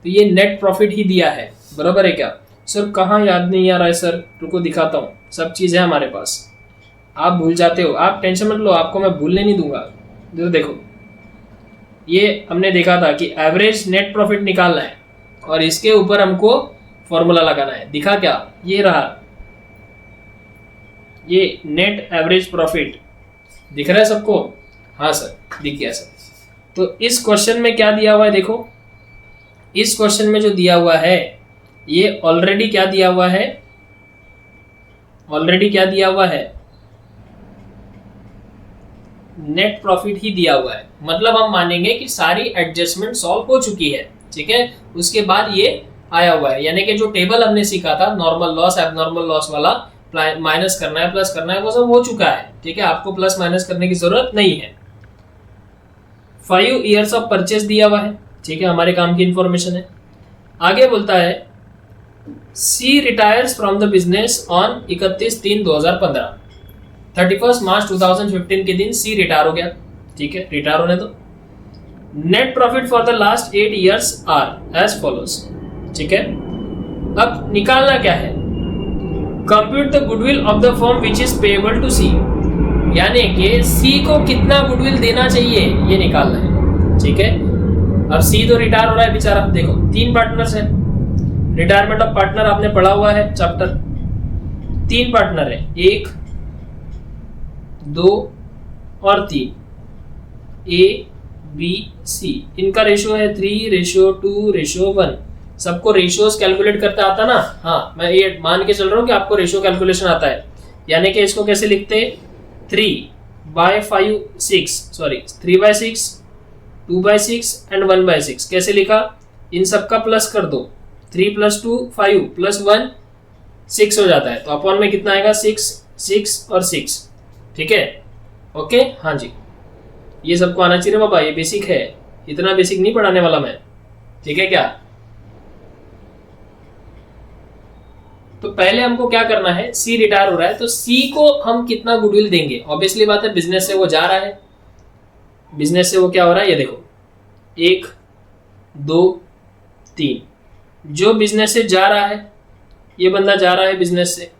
तो ये नेट प्रॉफिट ही दिया है, बराबर है क्या? सर कहाँ याद नहीं आ रहा है सर, रुको दिखाता हूँ, सब चीज़ है हमारे पास। आप भूल जाते हो, आप टेंशन मत लो, आपको मैं भूलने नहीं दूंगा। देखो, ये हमने देखा था कि एवरेज नेट प्रॉफिट निकालना है और इसके ऊपर हमको फॉर्मूला लगाना है। दिखा क्या? ये रहा, ये नेट एवरेज प्रॉफिट दिख रहा है सबको? हाँ सर, दिख गया सर। तो इस क्वेश्चन में क्या दिया हुआ है देखो, इस क्वेश्चन में जो दिया हुआ है ये ऑलरेडी क्या दिया हुआ है, ऑलरेडी क्या दिया हुआ है? नेट प्रॉफिट ही दिया हुआ है। मतलब हम मानेंगे कि सारी एडजस्टमेंट सॉल्व हो चुकी है, ठीक है। उसके बाद ये आया हुआ है, यानी कि जो टेबल हमने सीखा था नॉर्मल लॉस एबनॉर्मल लॉस वाला, माइनस करना है, प्लस करना है, वो सब हो चुका है। ठीक है, आपको प्लस माइनस करने की जरूरत नहीं है। 5 ईयर्स ऑफ परचेज दिया हुआ है। ठीक है, हमारे काम की इंफॉर्मेशन है। आगे बोलता है C retires from the business on 31/3/2015। 31 मार्च 2015 के दिन सी रिटायर हो गया। ठीक है, रिटायर होने दो। Net profit for the last 8 years are as follows. ठीक है, अब निकालना क्या है, compute the goodwill of the firm which is payable to C, यानी कि सी को कितना गुडविल देना चाहिए ये निकालना है। ठीक है, अब सी तो रिटायर हो रहा है बेचारा। देखो 3 पार्टनर्स है, रिटायरमेंट ऑफ पार्टनर आपने पढ़ा हुआ है चैप्टर। 3 पार्टनर है, 1 2 और 3, ए बी सी। इनका रेशियो है 3:2:1। सबको रेशियोज कैलकुलेट करते आता ना? हाँ, मैं ये मान के चल रहा हूँ कि आपको रेशियो कैलकुलेशन आता है। यानी कि इसको कैसे लिखते, 3/6, 2/6 एंड 1/6। कैसे लिखा, इन सबका प्लस कर दो। 3 + 2 5 + 1 6 हो जाता है, तो अपॉन में कितना आएगा, 6 और 6। ठीक है, ओके। हाँ जी, ये सबको आना चाहिए बाबा, ये बेसिक है, इतना बेसिक नहीं पढ़ाने वाला मैं। ठीक है क्या? तो पहले हमको क्या करना है, सी रिटायर हो रहा है तो सी को हम कितना गुडविल देंगे। ऑब्वियसली बात है, बिजनेस से वो जा रहा है, बिजनेस से वो क्या हो रहा है, ये देखो 1 2 3। जो बिजनेस से जा रहा है, ये बंदा जा रहा है बिजनेस से,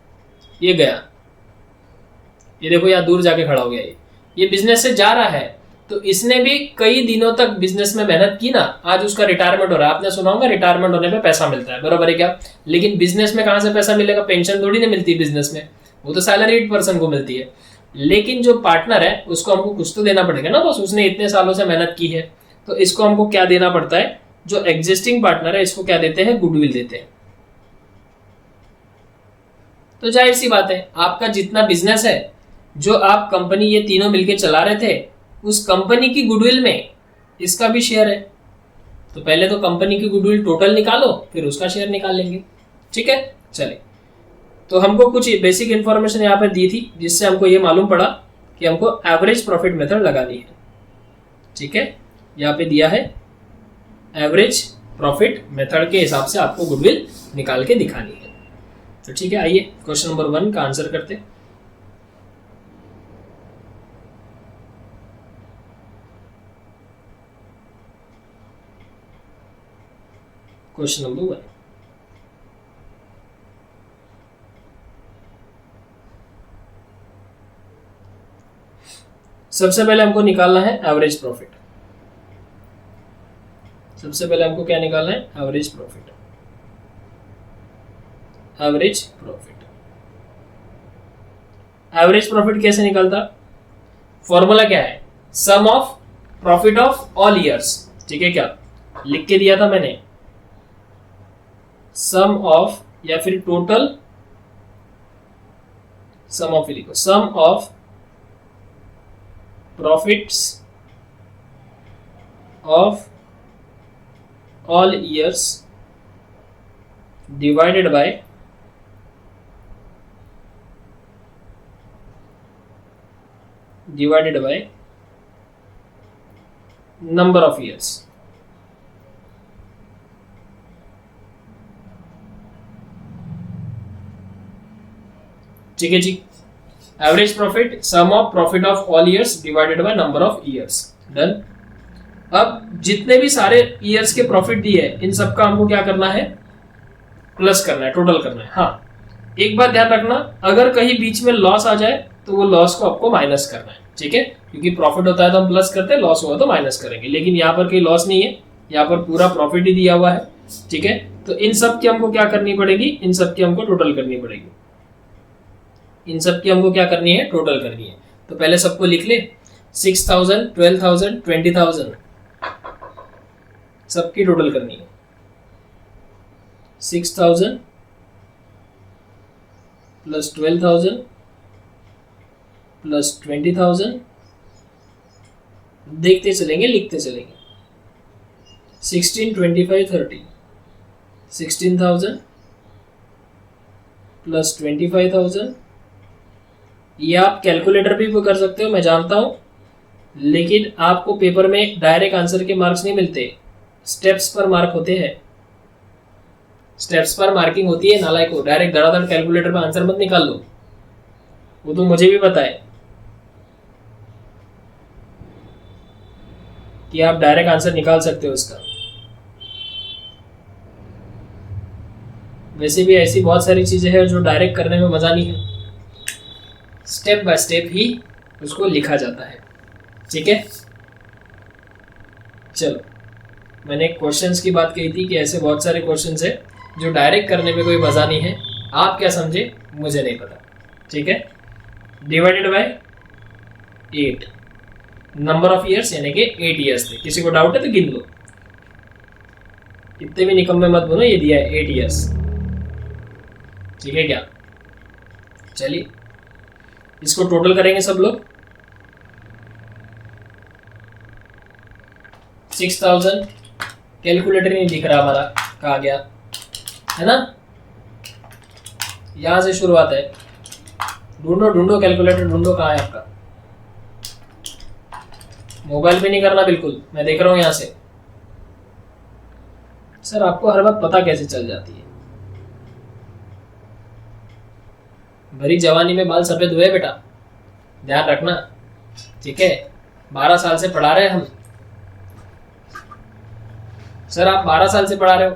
ये गया, ये देखो यहाँ दूर जाके खड़ा हो गया। ये बिजनेस से जा रहा है, तो इसने भी कई दिनों तक बिजनेस में मेहनत की ना, आज उसका रिटायरमेंट हो रहा है। आपने सुना होगा रिटायरमेंट होने पे पैसा मिलता है, बराबर है क्या? लेकिन बिजनेस में कहां से पैसा मिलेगा, पेंशन थोड़ी ना मिलती बिजनेस में, वो तो सैलरीड पर्सन को मिलती है। लेकिन जो पार्टनर है उसको हमको कुछ तो देना पड़ेगा ना बस, उसने इतने सालों से मेहनत की है, तो इसको हमको क्या देना पड़ता है, जो एग्जिस्टिंग पार्टनर है इसको क्या देते हैं, गुडविल देते हैं। तो जाहिर सी बात है, आपका जितना बिजनेस है, जो आप कंपनी ये तीनों मिलके चला रहे थे, उस कंपनी की गुडविल में इसका भी शेयर है। तो पहले तो कंपनी की गुडविल टोटल निकालो, फिर उसका शेयर निकाल लेंगे। ठीक है, चलिए। तो हमको कुछ बेसिक इंफॉर्मेशन यहाँ पे दी थी, जिससे हमको ये मालूम पड़ा कि हमको एवरेज प्रॉफिट मेथड लगानी है। ठीक है, यहाँ पे दिया है एवरेज प्रॉफिट मेथड के हिसाब से आपको गुडविल निकाल के दिखानी है। तो ठीक है, आइए क्वेश्चन नंबर 1 का आंसर करते हैं। क्वेश्चन नंबर 1, सबसे पहले हमको निकालना है एवरेज प्रॉफिट। सबसे पहले हमको क्या निकालना है, average profit. Average profit, average profit कैसे निकलता, फॉर्मूला क्या है, sum of profit of all years. ठीक है क्या, लिख के दिया था मैंने, सम ऑफ या फिर टोटल, सम ऑफ लिखो, sum of profits of all years divided by number of years. ठीक है जी, average profit sum of profit of all years divided by number of years. Done. अब जितने भी सारे ईयर्स के प्रॉफिट दिए हैं, इन सबका हमको क्या करना है, प्लस करना है, टोटल करना है। हाँ, एक बात ध्यान रखना, अगर कहीं बीच में लॉस आ जाए तो वो लॉस को आपको माइनस करना है। ठीक है, क्योंकि प्रॉफिट होता है तो हम प्लस करते हैं, लॉस हुआ तो माइनस करेंगे। लेकिन यहाँ पर कोई लॉस नहीं है, यहाँ पर पूरा प्रॉफिट ही दिया हुआ है। ठीक है, तो इन सब की हमको क्या करनी पड़ेगी, इन सब की हमको टोटल करनी पड़ेगी। इन सब की हमको क्या करनी है, टोटल करनी है। तो पहले सबको लिख ले, 6,000, 12,000, 20,000, सबकी टोटल करनी है। 6,000 प्लस 12,000 प्लस 20,000, देखते चलेंगे, लिखते चलेंगे। 16, 25, 30, 16,000 प्लस 25,000। ये आप कैलकुलेटर भी कर सकते हो, मैं जानता हूँ, लेकिन आपको पेपर में डायरेक्ट आंसर के मार्क्स नहीं मिलते, स्टेप्स पर मार्क होते हैं। स्टेप्स पर मार्किंग होती है नालायक को, डायरेक्ट धड़ाधड़ कैलकुलेटर पर आंसर मत निकाल लो, वो तो मुझे भी पता है कि आप डायरेक्ट आंसर निकाल सकते हो उसका। वैसे भी ऐसी बहुत सारी चीजें हैं जो डायरेक्ट करने में मजा नहीं है, स्टेप बाय स्टेप ही उसको लिखा जाता है। ठीक है, चलो, मैंने क्वेश्चंस की बात कही थी कि ऐसे बहुत सारे क्वेश्चंस है जो डायरेक्ट करने में कोई मजा नहीं है। आप क्या समझे मुझे नहीं पता। ठीक है, divided by 8, number of years यानी कि 8 ईयर्स थे। किसी को डाउट है तो गिन लो, इतने भी निकम्मे मत बोलो, ये दिया है 8 ईयर्स। ठीक है क्या, चलिए इसको टोटल करेंगे सब लोग। 6,000, कैलकुलेटर नहीं दिख रहा हमारा, कहाँ गया, है ना, यहां से शुरुआत है। ढूंढो ढूंढो कैलकुलेटर ढूंढो, कहाँ है आपका। मोबाइल पे नहीं करना बिल्कुल, मैं देख रहा हूं यहां से। सर आपको हर बात पता कैसे चल जाती है, भरी जवानी में बाल सफेद हुए बेटा, ध्यान रखना। ठीक है, 12 साल से पढ़ा रहे हम। सर आप 12 साल से पढ़ा रहे हो,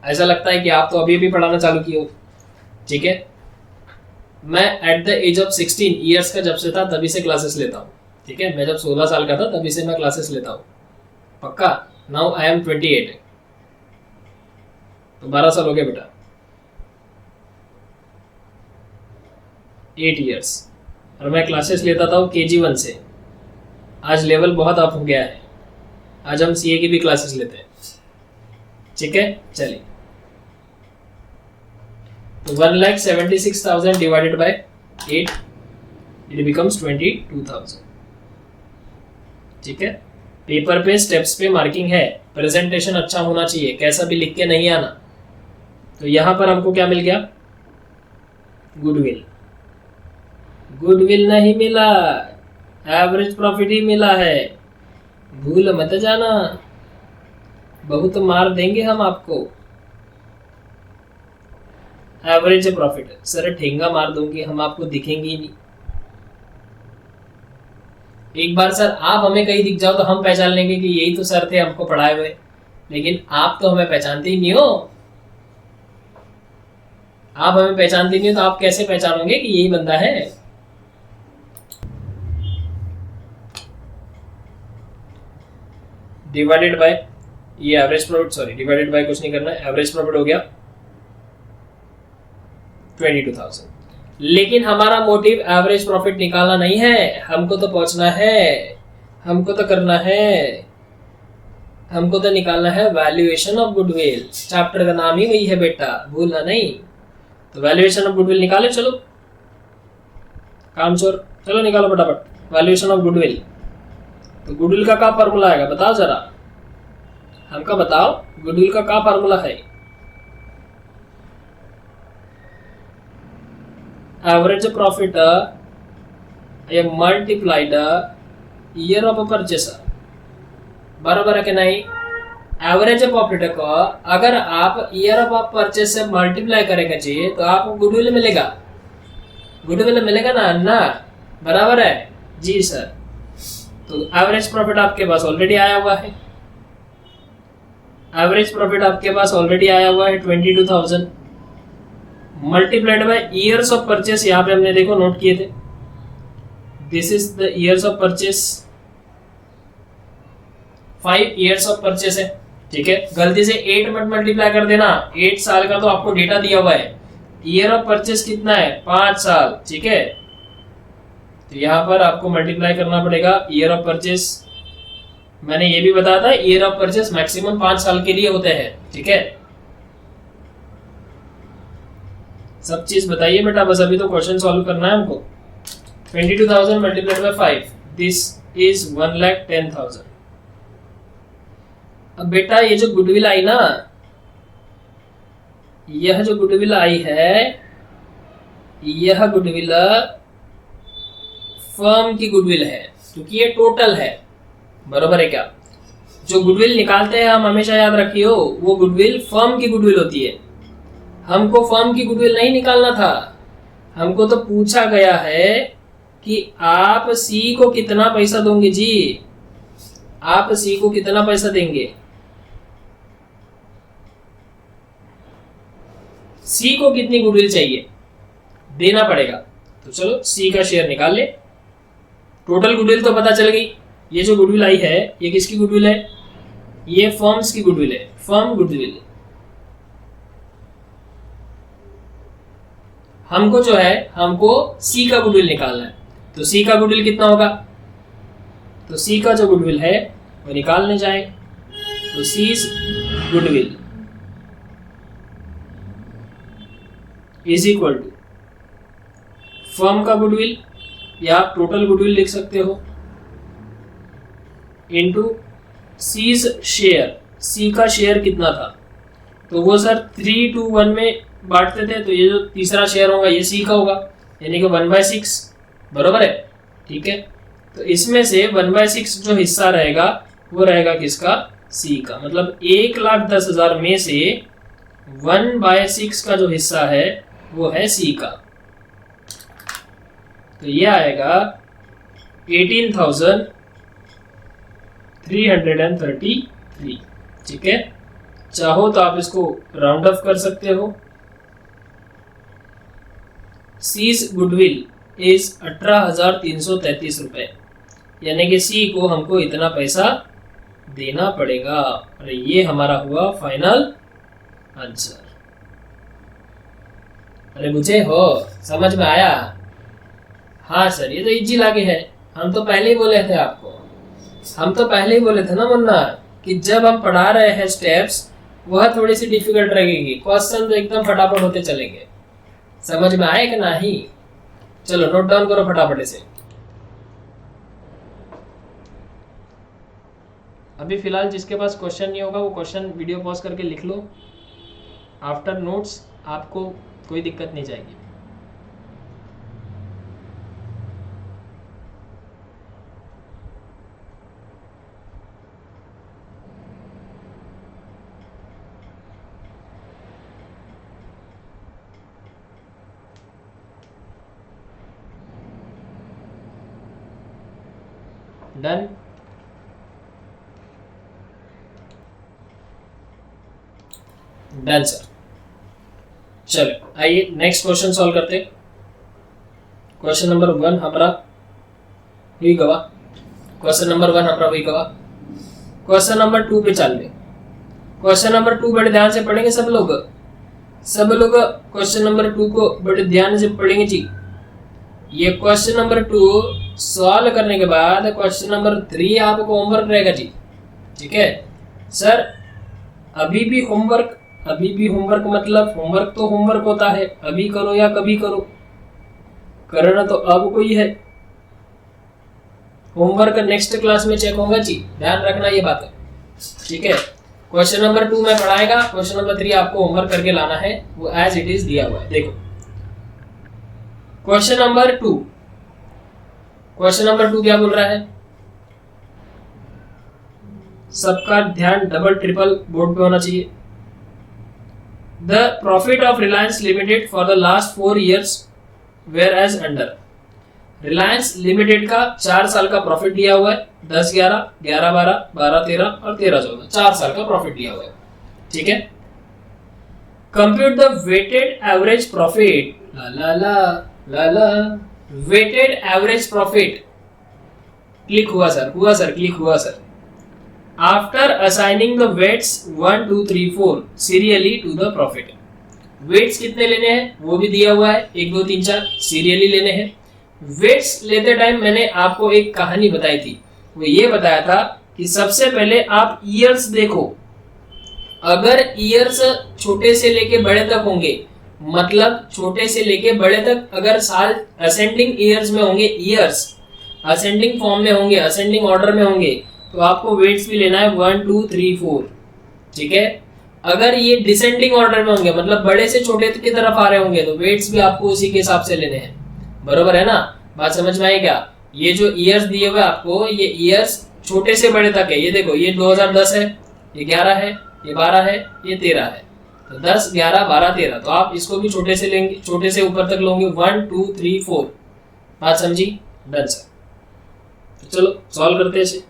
ऐसा लगता है कि आप तो अभी भी पढ़ाना चालू किए हो। ठीक है, मैं at the age of 16 years का जब से था तभी से क्लासेस लेता हूँ। ठीक है, मैं जब 16 साल का था तभी से मैं क्लासेस लेता हूँ, पक्का। नाउ आई एम 28, तो 12 साल हो गए बेटा, 8 ईयर्स। और मैं क्लासेस लेता था KG1 से। आज लेवल बहुत अप हो गया है, आज हम CA की भी क्लासेस लेते हैं। ठीक है, चलिए, तो 1,76,000 डिवाइडेड बाय 8, इट बिकम्स 22,000। ठीक है, पेपर पे स्टेप्स पे मार्किंग है, प्रेजेंटेशन अच्छा होना चाहिए, कैसा भी लिख के नहीं आना। तो यहां पर हमको क्या मिल गया, गुडविल। गुडविल नहीं मिला, एवरेज प्रॉफिट ही मिला है, भूल मत जाना, बहुत मार देंगे हम आपको। एवरेज प्रॉफिट, सर ठेंगा मार दूंगी, हम आपको दिखेंगे ही नहीं। एक बार सर आप हमें कहीं दिख जाओ तो हम पहचान लेंगे कि यही तो सर थे हमको पढ़ाए हुए, लेकिन आप तो हमें पहचानते ही नहीं हो। आप हमें पहचानते नहीं हो तो आप कैसे पहचानोगे कि यही बंदा है। डिवाइडेड बाय, ये average profit, sorry divided by कुछ नहीं करना, एवरेज प्रॉफिट हो गया 22,000। लेकिन हमारा मोटिव एवरेज प्रॉफिट निकालना नहीं है, हमको तो पहुंचना है, हमको तो करना है, हमको तो निकालना है वैल्यूएशन ऑफ गुडविल। चैप्टर का नाम ही वही है बेटा, भूलना नहीं। तो वैल्यूएशन ऑफ गुडविल निकाले, चलो काम चोर, चलो निकालो फटाफट वैल्यूएशन ऑफ गुडविल। तो गुडविल का क्या फार्मूला आएगा बताओ जरा, हमका बताओ गुडविल का क्या फार्मूला है। Average profit multiplied year of purchaser, बराबर है कि नहीं। एवरेज प्रॉफिट को अगर आप ईयर ऑफ परचेस से मल्टीप्लाई करेंगे चाहिए तो आपको गुडविल मिलेगा, गुडविल मिलेगा ना अन्ना, बराबर है जी सर। तो एवरेज प्रॉफिट आपके पास ऑलरेडी आया हुआ है, एवरेज प्रॉफिट आपके पास ऑलरेडी आया हुआ है 22,000 multiplied by years of purchase. यहाँ पे हमने देखो नोट किए थे, this is the years of purchase, 5 years of purchase है। ठीक है, गलती से 8 मत मल्टीप्लाई कर देना, 8 साल का तो आपको डेटा दिया हुआ है, ईयर ऑफ परचेस कितना है 5 साल। ठीक है, तो यहाँ पर आपको मल्टीप्लाई करना पड़ेगा ईयर ऑफ परचेस। मैंने ये भी बताया था ईयर ऑफ परचेस मैक्सिमम 5 साल के लिए होते हैं। ठीक है, सब चीज बताइए बेटा, बस अभी तो क्वेश्चन सॉल्व करना है हमको। 22,000 मल्टीप्लाइड बाय 5, दिस इज 1,10,000। अब बेटा ये जो गुडविल आई ना, यह जो गुडविल आई है यह गुडविल फर्म की गुडविल है, क्योंकि ये टोटल है, बरोबर है क्या। जो गुडविल निकालते हैं हम हमेशा याद रखियो, वो गुडविल फर्म की गुडविल होती है। हमको फर्म की गुडविल नहीं निकालना था, हमको तो पूछा गया है कि आप सी को कितना पैसा दोगे जी, आप सी को कितना पैसा देंगे। सी को कितनी गुडविल चाहिए देना पड़ेगा। तो चलो सी का शेयर निकाल ले। टोटल गुडविल तो पता चल गई। ये जो गुडविल आई है ये किसकी गुडविल है, ये फर्म्स की गुडविल है, फर्म गुडविल। हमको जो है हमको सी का गुडविल निकालना है। तो सी का गुडविल कितना होगा, तो सी का जो गुडविल है वो निकालने जाए तो सीज goodwill is equal to firm का गुडविल या आप टोटल गुडविल लिख सकते हो इनटू सीज शेयर। सी का शेयर कितना था, तो वो सर 3:1 में बांटते थे, तो ये जो तीसरा शेयर होगा ये सी का होगा, यानी कि 1/6, बरोबर है। ठीक है, तो इसमें से 1/6 जो हिस्सा रहेगा वो रहेगा किसका, सी का। मतलब 1,10,000 में से 1/6 का जो हिस्सा है वो है सी का। तो ये आएगा 18,333। ठीक है, चाहो तो आप इसको राउंड ऑफ कर सकते हो। सीज गुडविल इज 18,333 रुपए, यानी कि सी को हमको इतना पैसा देना पड़ेगा। और ये हमारा हुआ फाइनल आंसर। अरे मुझे हो समझ में आया। हाँ सर ये तो इजी लागे है, हम तो पहले ही बोले थे आपको, हम तो पहले ही बोले थे ना मुन्ना कि जब हम पढ़ा रहे हैं स्टेप्स वह थोड़ी सी डिफिकल्ट रहेगी, क्वेश्चन तो एकदम फटाफट होते चलेंगे। समझ में आए कि नहीं, चलो नोट डाउन करो फटाफट से। अभी फिलहाल जिसके पास क्वेश्चन नहीं होगा वो क्वेश्चन वीडियो पॉज करके लिख लो। आफ्टर नोट्स आपको कोई दिक्कत नहीं जाएगी। डन। Done sir. चलो आइए नेक्स्ट क्वेश्चन सॉल्व करते हैं। क्वेश्चन नंबर 1 हमारा हुई गवा, क्वेश्चन नंबर 1 हमारा हुई गवा। क्वेश्चन नंबर 2 पे चल रहे। क्वेश्चन नंबर 2 बड़े ध्यान से पढ़ेंगे सब लोग, सब लोग क्वेश्चन नंबर 2 को बड़े ध्यान से पढ़ेंगे जी। ये क्वेश्चन नंबर 2 सॉल्व करने के बाद क्वेश्चन नंबर 3 आपको होमवर्क रहेगा जी। ठीक है सर, अभी भी होमवर्क मतलब होमवर्क तो होमवर्क होता है, अभी करो या कभी करो, करना तो अब कोई है। होमवर्क नेक्स्ट क्लास में चेक होगा जी, ध्यान रखना ये बात है। ठीक है, क्वेश्चन नंबर 2 में पढ़ाएगा, क्वेश्चन नंबर 3 आपको होमवर्क करके लाना है, वो एज इट इज दिया हुआ है। देखो क्वेश्चन नंबर 2, क्वेश्चन नंबर 2 क्या बोल रहा है, सबका ध्यान डबल ट्रिपल बोर्ड पे होना चाहिए। The profit of Reliance Limited for the last 4 years whereas under। Reliance Limited का 4 साल का प्रॉफिट दिया हुआ है, 10-11, 11-12, 12-13 और 13-14, 4 साल का प्रॉफिट दिया हुआ है। ठीक है, compute the weighted average profit, ला वेटेड एवरेज प्रॉफिट। क्लिक हुआ सर, क्लिक हुआ sir. After assigning the weights 1, 2, 3, 4 serially to the profit। weights कितने लेने हैं वो भी दिया हुआ है, 1, 2, 3, 4 सीरियली लेने हैं। weights लेते टाइम मैंने आपको एक कहानी बताई थी, वो ये बताया था कि सबसे पहले आप ईयर्स देखो। अगर ईयर्स छोटे से लेके बड़े तक होंगे, मतलब छोटे से लेके बड़े तक अगर साल असेंडिंग ईयर्स में होंगे, ईयर्स असेंडिंग फॉर्म में होंगे, असेंडिंग ऑर्डर में होंगे, तो आपको वेट्स भी लेना है 1, 2, 3, 4। ठीक है, अगर ये डिसेंडिंग ऑर्डर में होंगे, मतलब बड़े से छोटे की तरफ आ रहे होंगे, तो वेट्स भी आपको उसी के हिसाब से लेने हैं। बरोबर है ना? बात समझ में आई क्या? ये जो ईयर्स दिए हुए आपको, ये ईयर्स छोटे से बड़े तक है। ये देखो, ये 2010 है, ये 11 है, ये 12 है, ये 13 है। तो 10, 11, 12, 13। तो आप इसको भी छोटे से लेंगे, छोटे से ऊपर तक लोगे। 1, 2, 3, 4। बात समझी? Done sir. तो चलो सॉल्व करते हैं इसे।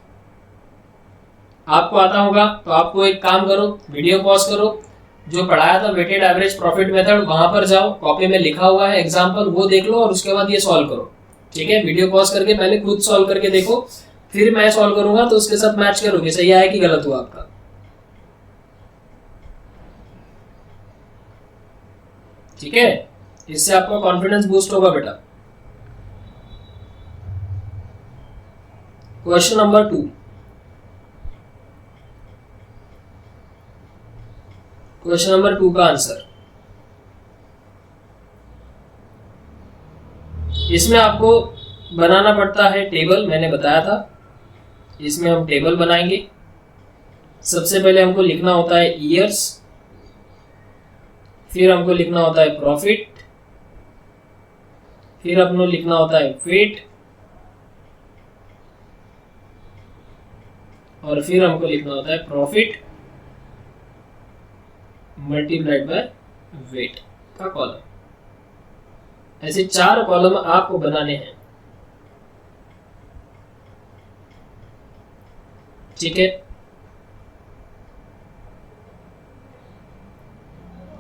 आपको आता होगा तो आपको एक काम करो, वीडियो पॉज करो, जो पढ़ाया था वेटेड एवरेज प्रॉफिट मेथड, वहां पर जाओ, कॉपी में लिखा हुआ है एग्जाम्पल, वो देख लो और उसके बाद ये सॉल्व करो। ठीक है? वीडियो पॉज करके पहले खुद सॉल्व करके देखो, फिर मैं सॉल्व करूंगा तो उसके साथ मैच करोगे, सही आया कि गलत हुआ आपका। ठीक है? इससे आपका कॉन्फिडेंस बूस्ट होगा बेटा। Question number 2। क्वेश्चन नंबर 2 का आंसर, इसमें आपको बनाना पड़ता है टेबल, मैंने बताया था। इसमें हम टेबल बनाएंगे। सबसे पहले हमको लिखना होता है ईयर्स, फिर हमको लिखना होता है प्रॉफिट, फिर अपनो लिखना होता है वेट, और फिर हमको लिखना होता है प्रॉफिट मल्टीप्लाइड बाय वेट का कॉलम। ऐसे 4 कॉलम आपको बनाने हैं। ठीक है?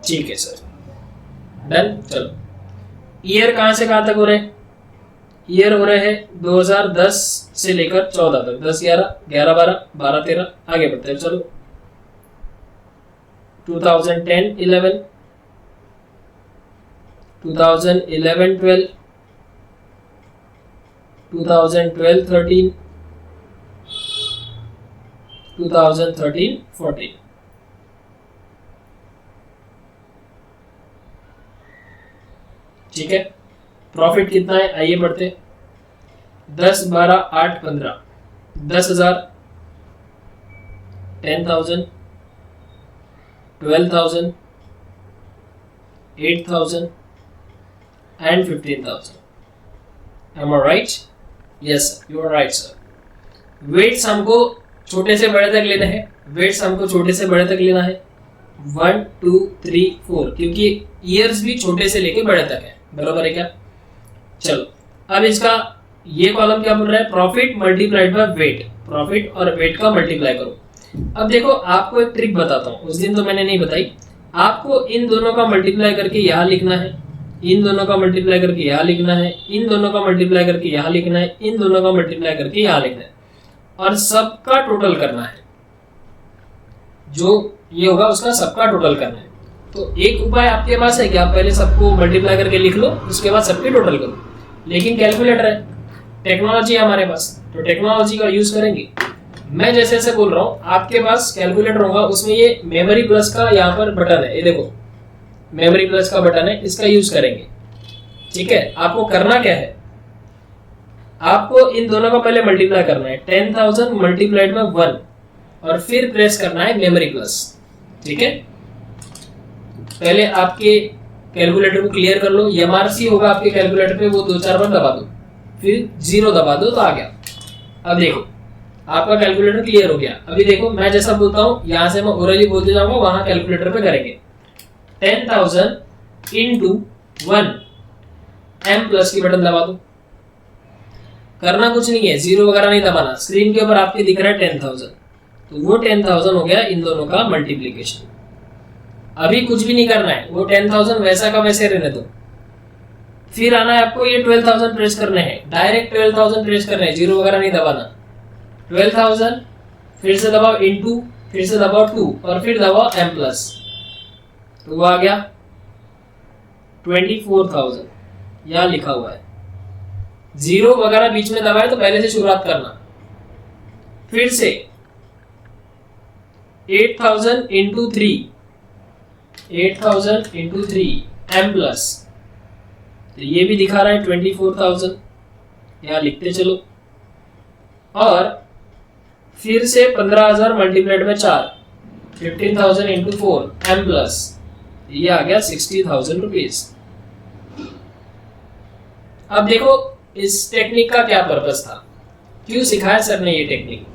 ठीक है सर, डन। चलो, ईयर कहां से कहां तक हो रहे हैं? ईयर हो रहे हैं 2010 से लेकर 14 तक। 10, 11, 11, 12, 12, 13, आगे बढ़ते हैं। चलो, 2010, 11, 2011, 12, 2012, 13, 2013, 14। ठीक है? प्रॉफिट कितना है? आइए बढ़ते। 10, 12, 8, 15, 10,000, 10,000, 12,000, 8,000 and 15,000. Am I right? Yes, you are right, sir. Weights हमको छोटे से बड़े तक लेना है। वेट्स हमको छोटे से बड़े तक लेना है। 1, 2, 3, 4, क्योंकि ईयर्स भी छोटे से लेके बड़े तक है। बराबर है क्या? चलो, अब इसका ये कॉलम क्या बोल रहा है? Profit multiplied by weight. Profit और वेट का मल्टीप्लाई करो। अब देखो, आपको एक ट्रिक बताता हूँ, उस दिन तो मैंने नहीं बताई। आपको इन दोनों का मल्टीप्लाई करके यहाँ लिखना है, इन दोनों का मल्टीप्लाई करके यहाँ लिखना है, इन दोनों का मल्टीप्लाई करके यहाँ लिखना है, इन दोनों का मल्टीप्लाई करके यहाँ लिखना है, और सबका टोटल करना है। जो ये होगा उसका सबका टोटल करना है। तो एक उपाय आपके पास है कि आप पहले सबको मल्टीप्लाई करके लिख लो, उसके बाद सबके टोटल करो। लेकिन कैलकुलेटर है, टेक्नोलॉजी है हमारे पास, तो टेक्नोलॉजी का यूज करेंगे। मैं जैसे जैसे बोल रहा हूँ, आपके पास कैलकुलेटर होगा, उसमें ये मेमोरी प्लस का यहाँ पर बटन है, ये देखो मेमोरी प्लस का बटन है, इसका यूज करेंगे। ठीक है? आपको करना क्या है? आपको इन दोनों का पहले मल्टीप्लाई करना है, 10,000 मल्टीप्लाइड बाय 1, और फिर प्रेस करना है मेमोरी प्लस। ठीक है? पहले आपके कैलकुलेटर को क्लियर कर लो। एमआरसी होगा आपके कैलकुलेटर पे, वो 2-4 बार दबा दो, फिर 0 दबा दो, तो आ गया। अब देखो, आपका कैलकुलेटर क्लियर हो गया। अभी देखो, मैं जैसा बोलता हूँ, यहां से मैं ओरली बोलते जाऊंगा, वहां कैलकुलेटर पे करेंगे। 10,000 इंटू 1, एम प्लस की बटन दबा दो। करना कुछ नहीं है, 0 वगैरह नहीं दबाना। स्क्रीन के ऊपर आपके दिख रहा है 10,000, तो वो 10,000 हो गया इन दोनों का मल्टीप्लीकेशन। अभी कुछ भी नहीं करना है, वो 10,000 वैसा का वैसे रहने दो। फिर आना है आपको, ये 12,000 प्रेस करने हैं, डायरेक्ट 12,000 प्रेस करने हैं, 0 वगैरह नहीं दबाना। 12,000 फिर से दबाओ, इंटू, फिर से दबाओ 2, और फिर दबाओ एम प्लस, तो वो आ गया 24,000। यहां लिखा हुआ है, 0 वगैरह बीच में दबाए तो पहले से शुरुआत करना। फिर से 8,000 इंटू 3, 8,000 इंटू 3 एम प्लस, तो ये भी दिखा रहा है 24,000, यहां लिखते चलो। और फिर से 15,000 multiplied by 4, 15,000 into 4 M plus, ये आ गया 60,000 रुपीज। अब देखो इस टेक्निक का क्या पर्पस था, क्यों सिखाया सर ने ये टेक्निक।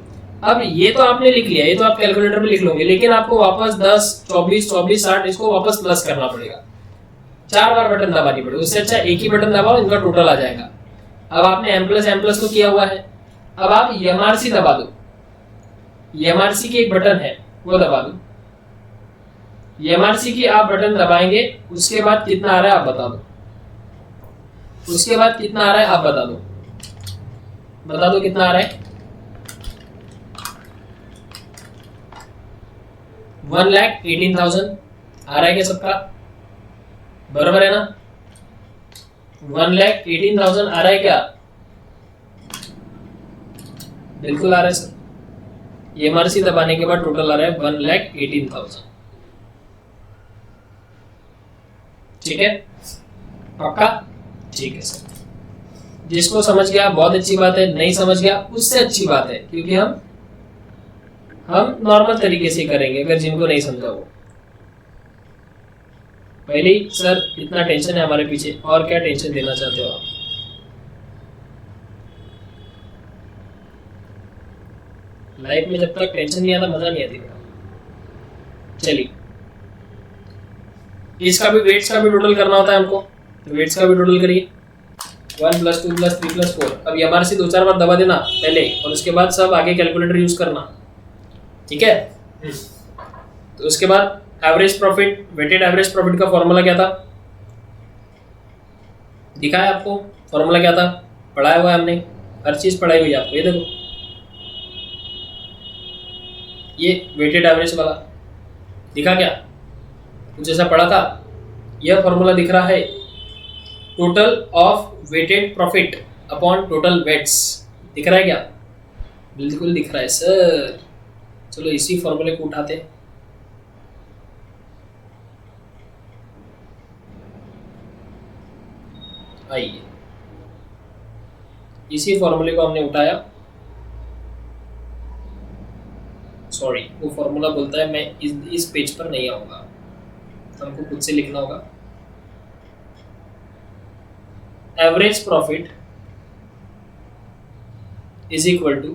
अब ये तो आपने लिख लिया, ये तो आप कैलकुलेटर में लिख लोगे, लेकिन आपको वापस 10, 24, 24, 60 इसको वापस प्लस करना पड़ेगा, 4 बार बटन दबानी पड़ेगी। उससे अच्छा एक ही बटन दबाओ, इनका टोटल आ जाएगा। अब आपने एम प्लस तो किया हुआ है, अब आप एमआरसी दबा दो। एमआरसी की एक बटन है वो दबा दो, एमआरसी की आप बटन दबाएंगे, उसके बाद कितना आ रहा है आप बता दो, उसके बाद कितना आ रहा है आप बता दो, बता दो कितना आ रहा है। 1,18,000 आ रहा है क्या सबका, बराबर है ना। 1,18,000 आ रहा है क्या, बिल्कुल आ रहा है सर। एमआरसी दबाने के बाद टोटल आ रहा है 1,18,000। ठीक है, पक्का, ठीक है सर। जिसको समझ गया बहुत अच्छी बात है, नहीं समझ गया उससे अच्छी बात है, क्योंकि हम नॉर्मल तरीके से करेंगे अगर जिनको नहीं समझा वो। पहले ही सर इतना टेंशन है हमारे पीछे, और क्या टेंशन देना चाहते हो आप। लाइफ में जब तक टेंशन नहीं आता मजा नहीं आती। चलिए, इसका भी वेट्स का भी टोटल करना होता है हमको, तो वेट्स का भी टोटल करिए। 1 + 2 + 3 + 4। अब एमआरसी 2-4 बार दबा देना पहले, और उसके बाद सब आगे कैलकुलेटर यूज करना, ठीक है। तो उसके बाद average profit, weighted average profit का फॉर्मूला क्या था, दिखा है आपको। फॉर्मूला क्या था, पढ़ाया हुआ है हमने, हर चीज पढ़ाई हुई है आपको। ये देखो, ये वेटेड एवरेज वाला दिखा क्या, कुछ ऐसा पढ़ा था। यह फॉर्मूला दिख रहा है, total of weighted profit upon total weights, दिख रहा है क्या, बिल्कुल दिख रहा है सर। चलो इसी फॉर्मूले को उठाते हैं। आइए, इसी फॉर्मूले को हमने उठाया। सॉरी, वो फॉर्मूला बोलता है मैं इस पेज पर नहीं आऊंगा, तो हमको खुद से लिखना होगा। Average profit is equal to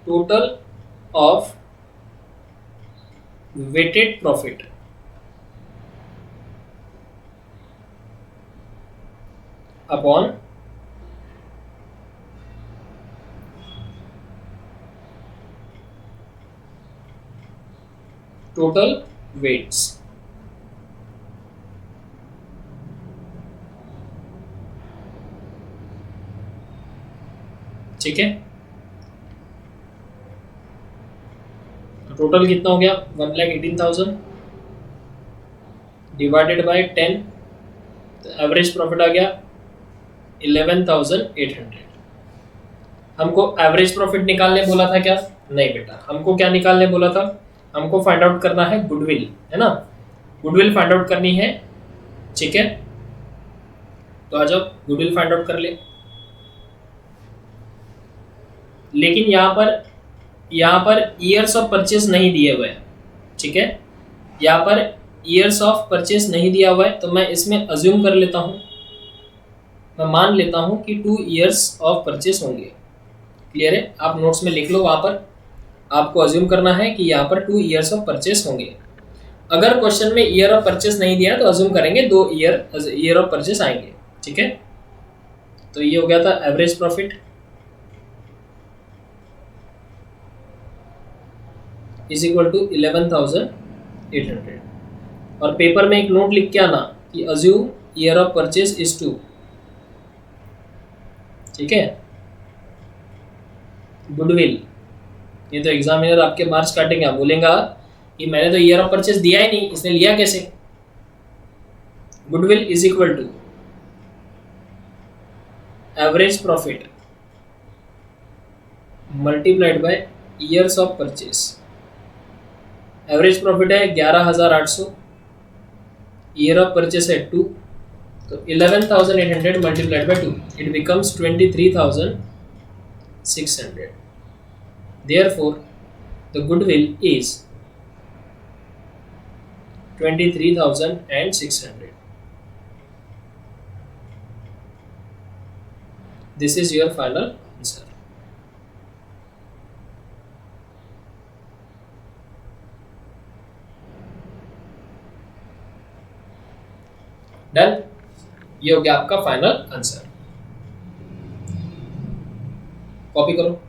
total of weighted profit upon total weights. ठीक है, तो टोटल कितना हो गया, 1,18,000 डिवाइडेड बाय 10, तो एवरेज प्रॉफिट आ गया 11,800। हमको एवरेज प्रॉफिट निकालने बोला था क्या, नहीं बेटा, हमको क्या निकालने बोला था, हमको फाइंड आउट करना है गुडविल, है ना, गुडविल फाइंड आउट करनी है। ठीक है, तो आ जाओ गुडविल फाइंड आउट कर ले। लेकिन यहाँ पर ईयर्स ऑफ परचेस नहीं दिए हुए हैं, ठीक है, यहाँ पर ईयर्स ऑफ परचेस नहीं दिया हुआ है, तो मैं इसमें अज्यूम कर लेता हूँ, मैं मान लेता हूँ कि 2 ईयर्स ऑफ परचेस होंगे। क्लियर है, आप नोट्स में लिख लो, वहां पर आपको अज्यूम करना है कि यहाँ पर 2 ईयर्स ऑफ परचेस होंगे। अगर क्वेश्चन में ईयर ऑफ परचेस नहीं दिया तो अज्यूम करेंगे 2 ईयर ऑफ परचेस आएंगे। ठीक है, तो ये हो गया था average profit is equal to 11,800। और पेपर में एक नोट लिख के आना कि assume year of purchase is 2। ठीक है, गुडविल, ये तो एग्जामिनर आपके मार्क्स काटेंगे, बोलेगा कि मैंने तो ईयर ऑफ परचेस दिया ही नहीं, इसने लिया कैसे। Goodwill is equal to average profit multiplied by years of purchase. Average profit है 11,800, ईयर ऑफ परचेस है 2, तो 11,800 multiplied by 2, it becomes 23,600। Therefore, the goodwill is 23,600. This is your final answer. Done, ये हो गया आपका फाइनल आंसर. कॉपी करो.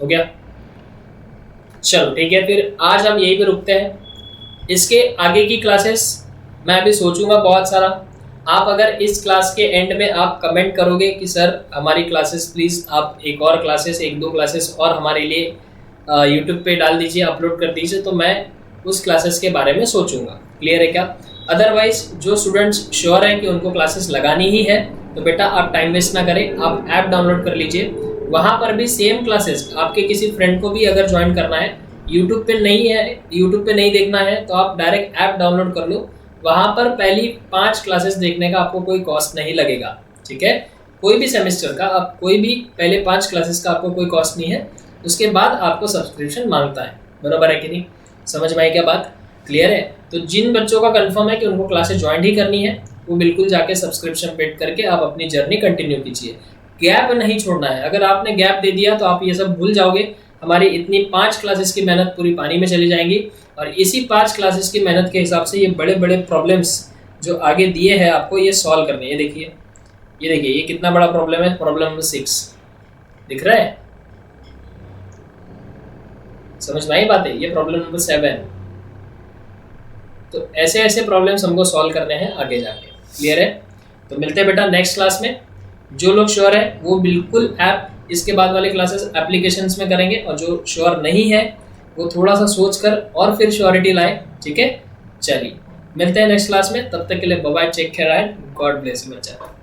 हो गया. चलो ठीक है, फिर आज हम यहीं पे रुकते हैं. इसके आगे की क्लासेस मैं अभी सोचूंगा बहुत सारा. आप अगर इस क्लास के एंड में आप कमेंट करोगे कि सर हमारी क्लासेस प्लीज़ आप एक और क्लासेस, एक दो क्लासेस और हमारे लिए यूट्यूब पे डाल दीजिए, अपलोड कर दीजिए, तो मैं उस क्लासेस के बारे में सोचूंगा. क्लियर है क्या? अदरवाइज जो स्टूडेंट्स श्योर हैं कि उनको क्लासेस लगानी ही है, तो बेटा आप टाइम वेस्ट ना करें, आप ऐप डाउनलोड कर लीजिए. वहाँ पर भी सेम क्लासेस आपके किसी फ्रेंड को भी अगर ज्वाइन करना है, यूट्यूब पे नहीं देखना है, तो आप डायरेक्ट ऐप डाउनलोड कर लो. वहाँ पर पहली 5 क्लासेस देखने का आपको कोई कॉस्ट नहीं लगेगा. ठीक है, कोई भी सेमेस्टर का आप कोई भी पहले 5 क्लासेस का आपको कोई कॉस्ट नहीं है. उसके बाद आपको सब्सक्रिप्शन मांगता है. बराबर है कि नहीं? समझ में आई क्या बात? क्लियर है? तो जिन बच्चों का कंफर्म है कि उनको क्लासेस ज्वाइन ही करनी है, वो बिल्कुल जाके सब्सक्रिप्शन पेड करके आप अपनी जर्नी कंटिन्यू कीजिए. गैप नहीं छोड़ना है. अगर आपने गैप दे दिया तो आप ये सब भूल जाओगे. हमारी इतनी 5 क्लासेस की मेहनत पूरी पानी में चली जाएंगी. और इसी 5 क्लासेस की मेहनत के हिसाब से ये बड़े बड़े प्रॉब्लम्स जो आगे दिए हैं आपको, ये सॉल्व करने. ये देखिए, ये कितना बड़ा प्रॉब्लम है. प्रॉब्लम नंबर 6 दिख रहा है? समझ में आई बातें? ये प्रॉब्लम नंबर 7. तो ऐसे ऐसे प्रॉब्लम्स हमको सॉल्व करने हैं आगे जाके. क्लियर है? तो मिलते हैं बेटा नेक्स्ट क्लास में. जो लोग श्योर है वो बिल्कुल ऐप इसके बाद वाले क्लासेस एप्लीकेशंस में करेंगे, और जो श्योर नहीं है वो थोड़ा सा सोच कर और फिर श्योरिटी लाए. ठीक है, चलिए मिलते हैं नेक्स्ट क्लास में. तब तक के लिए bye bye, take care and God bless you बच्चा.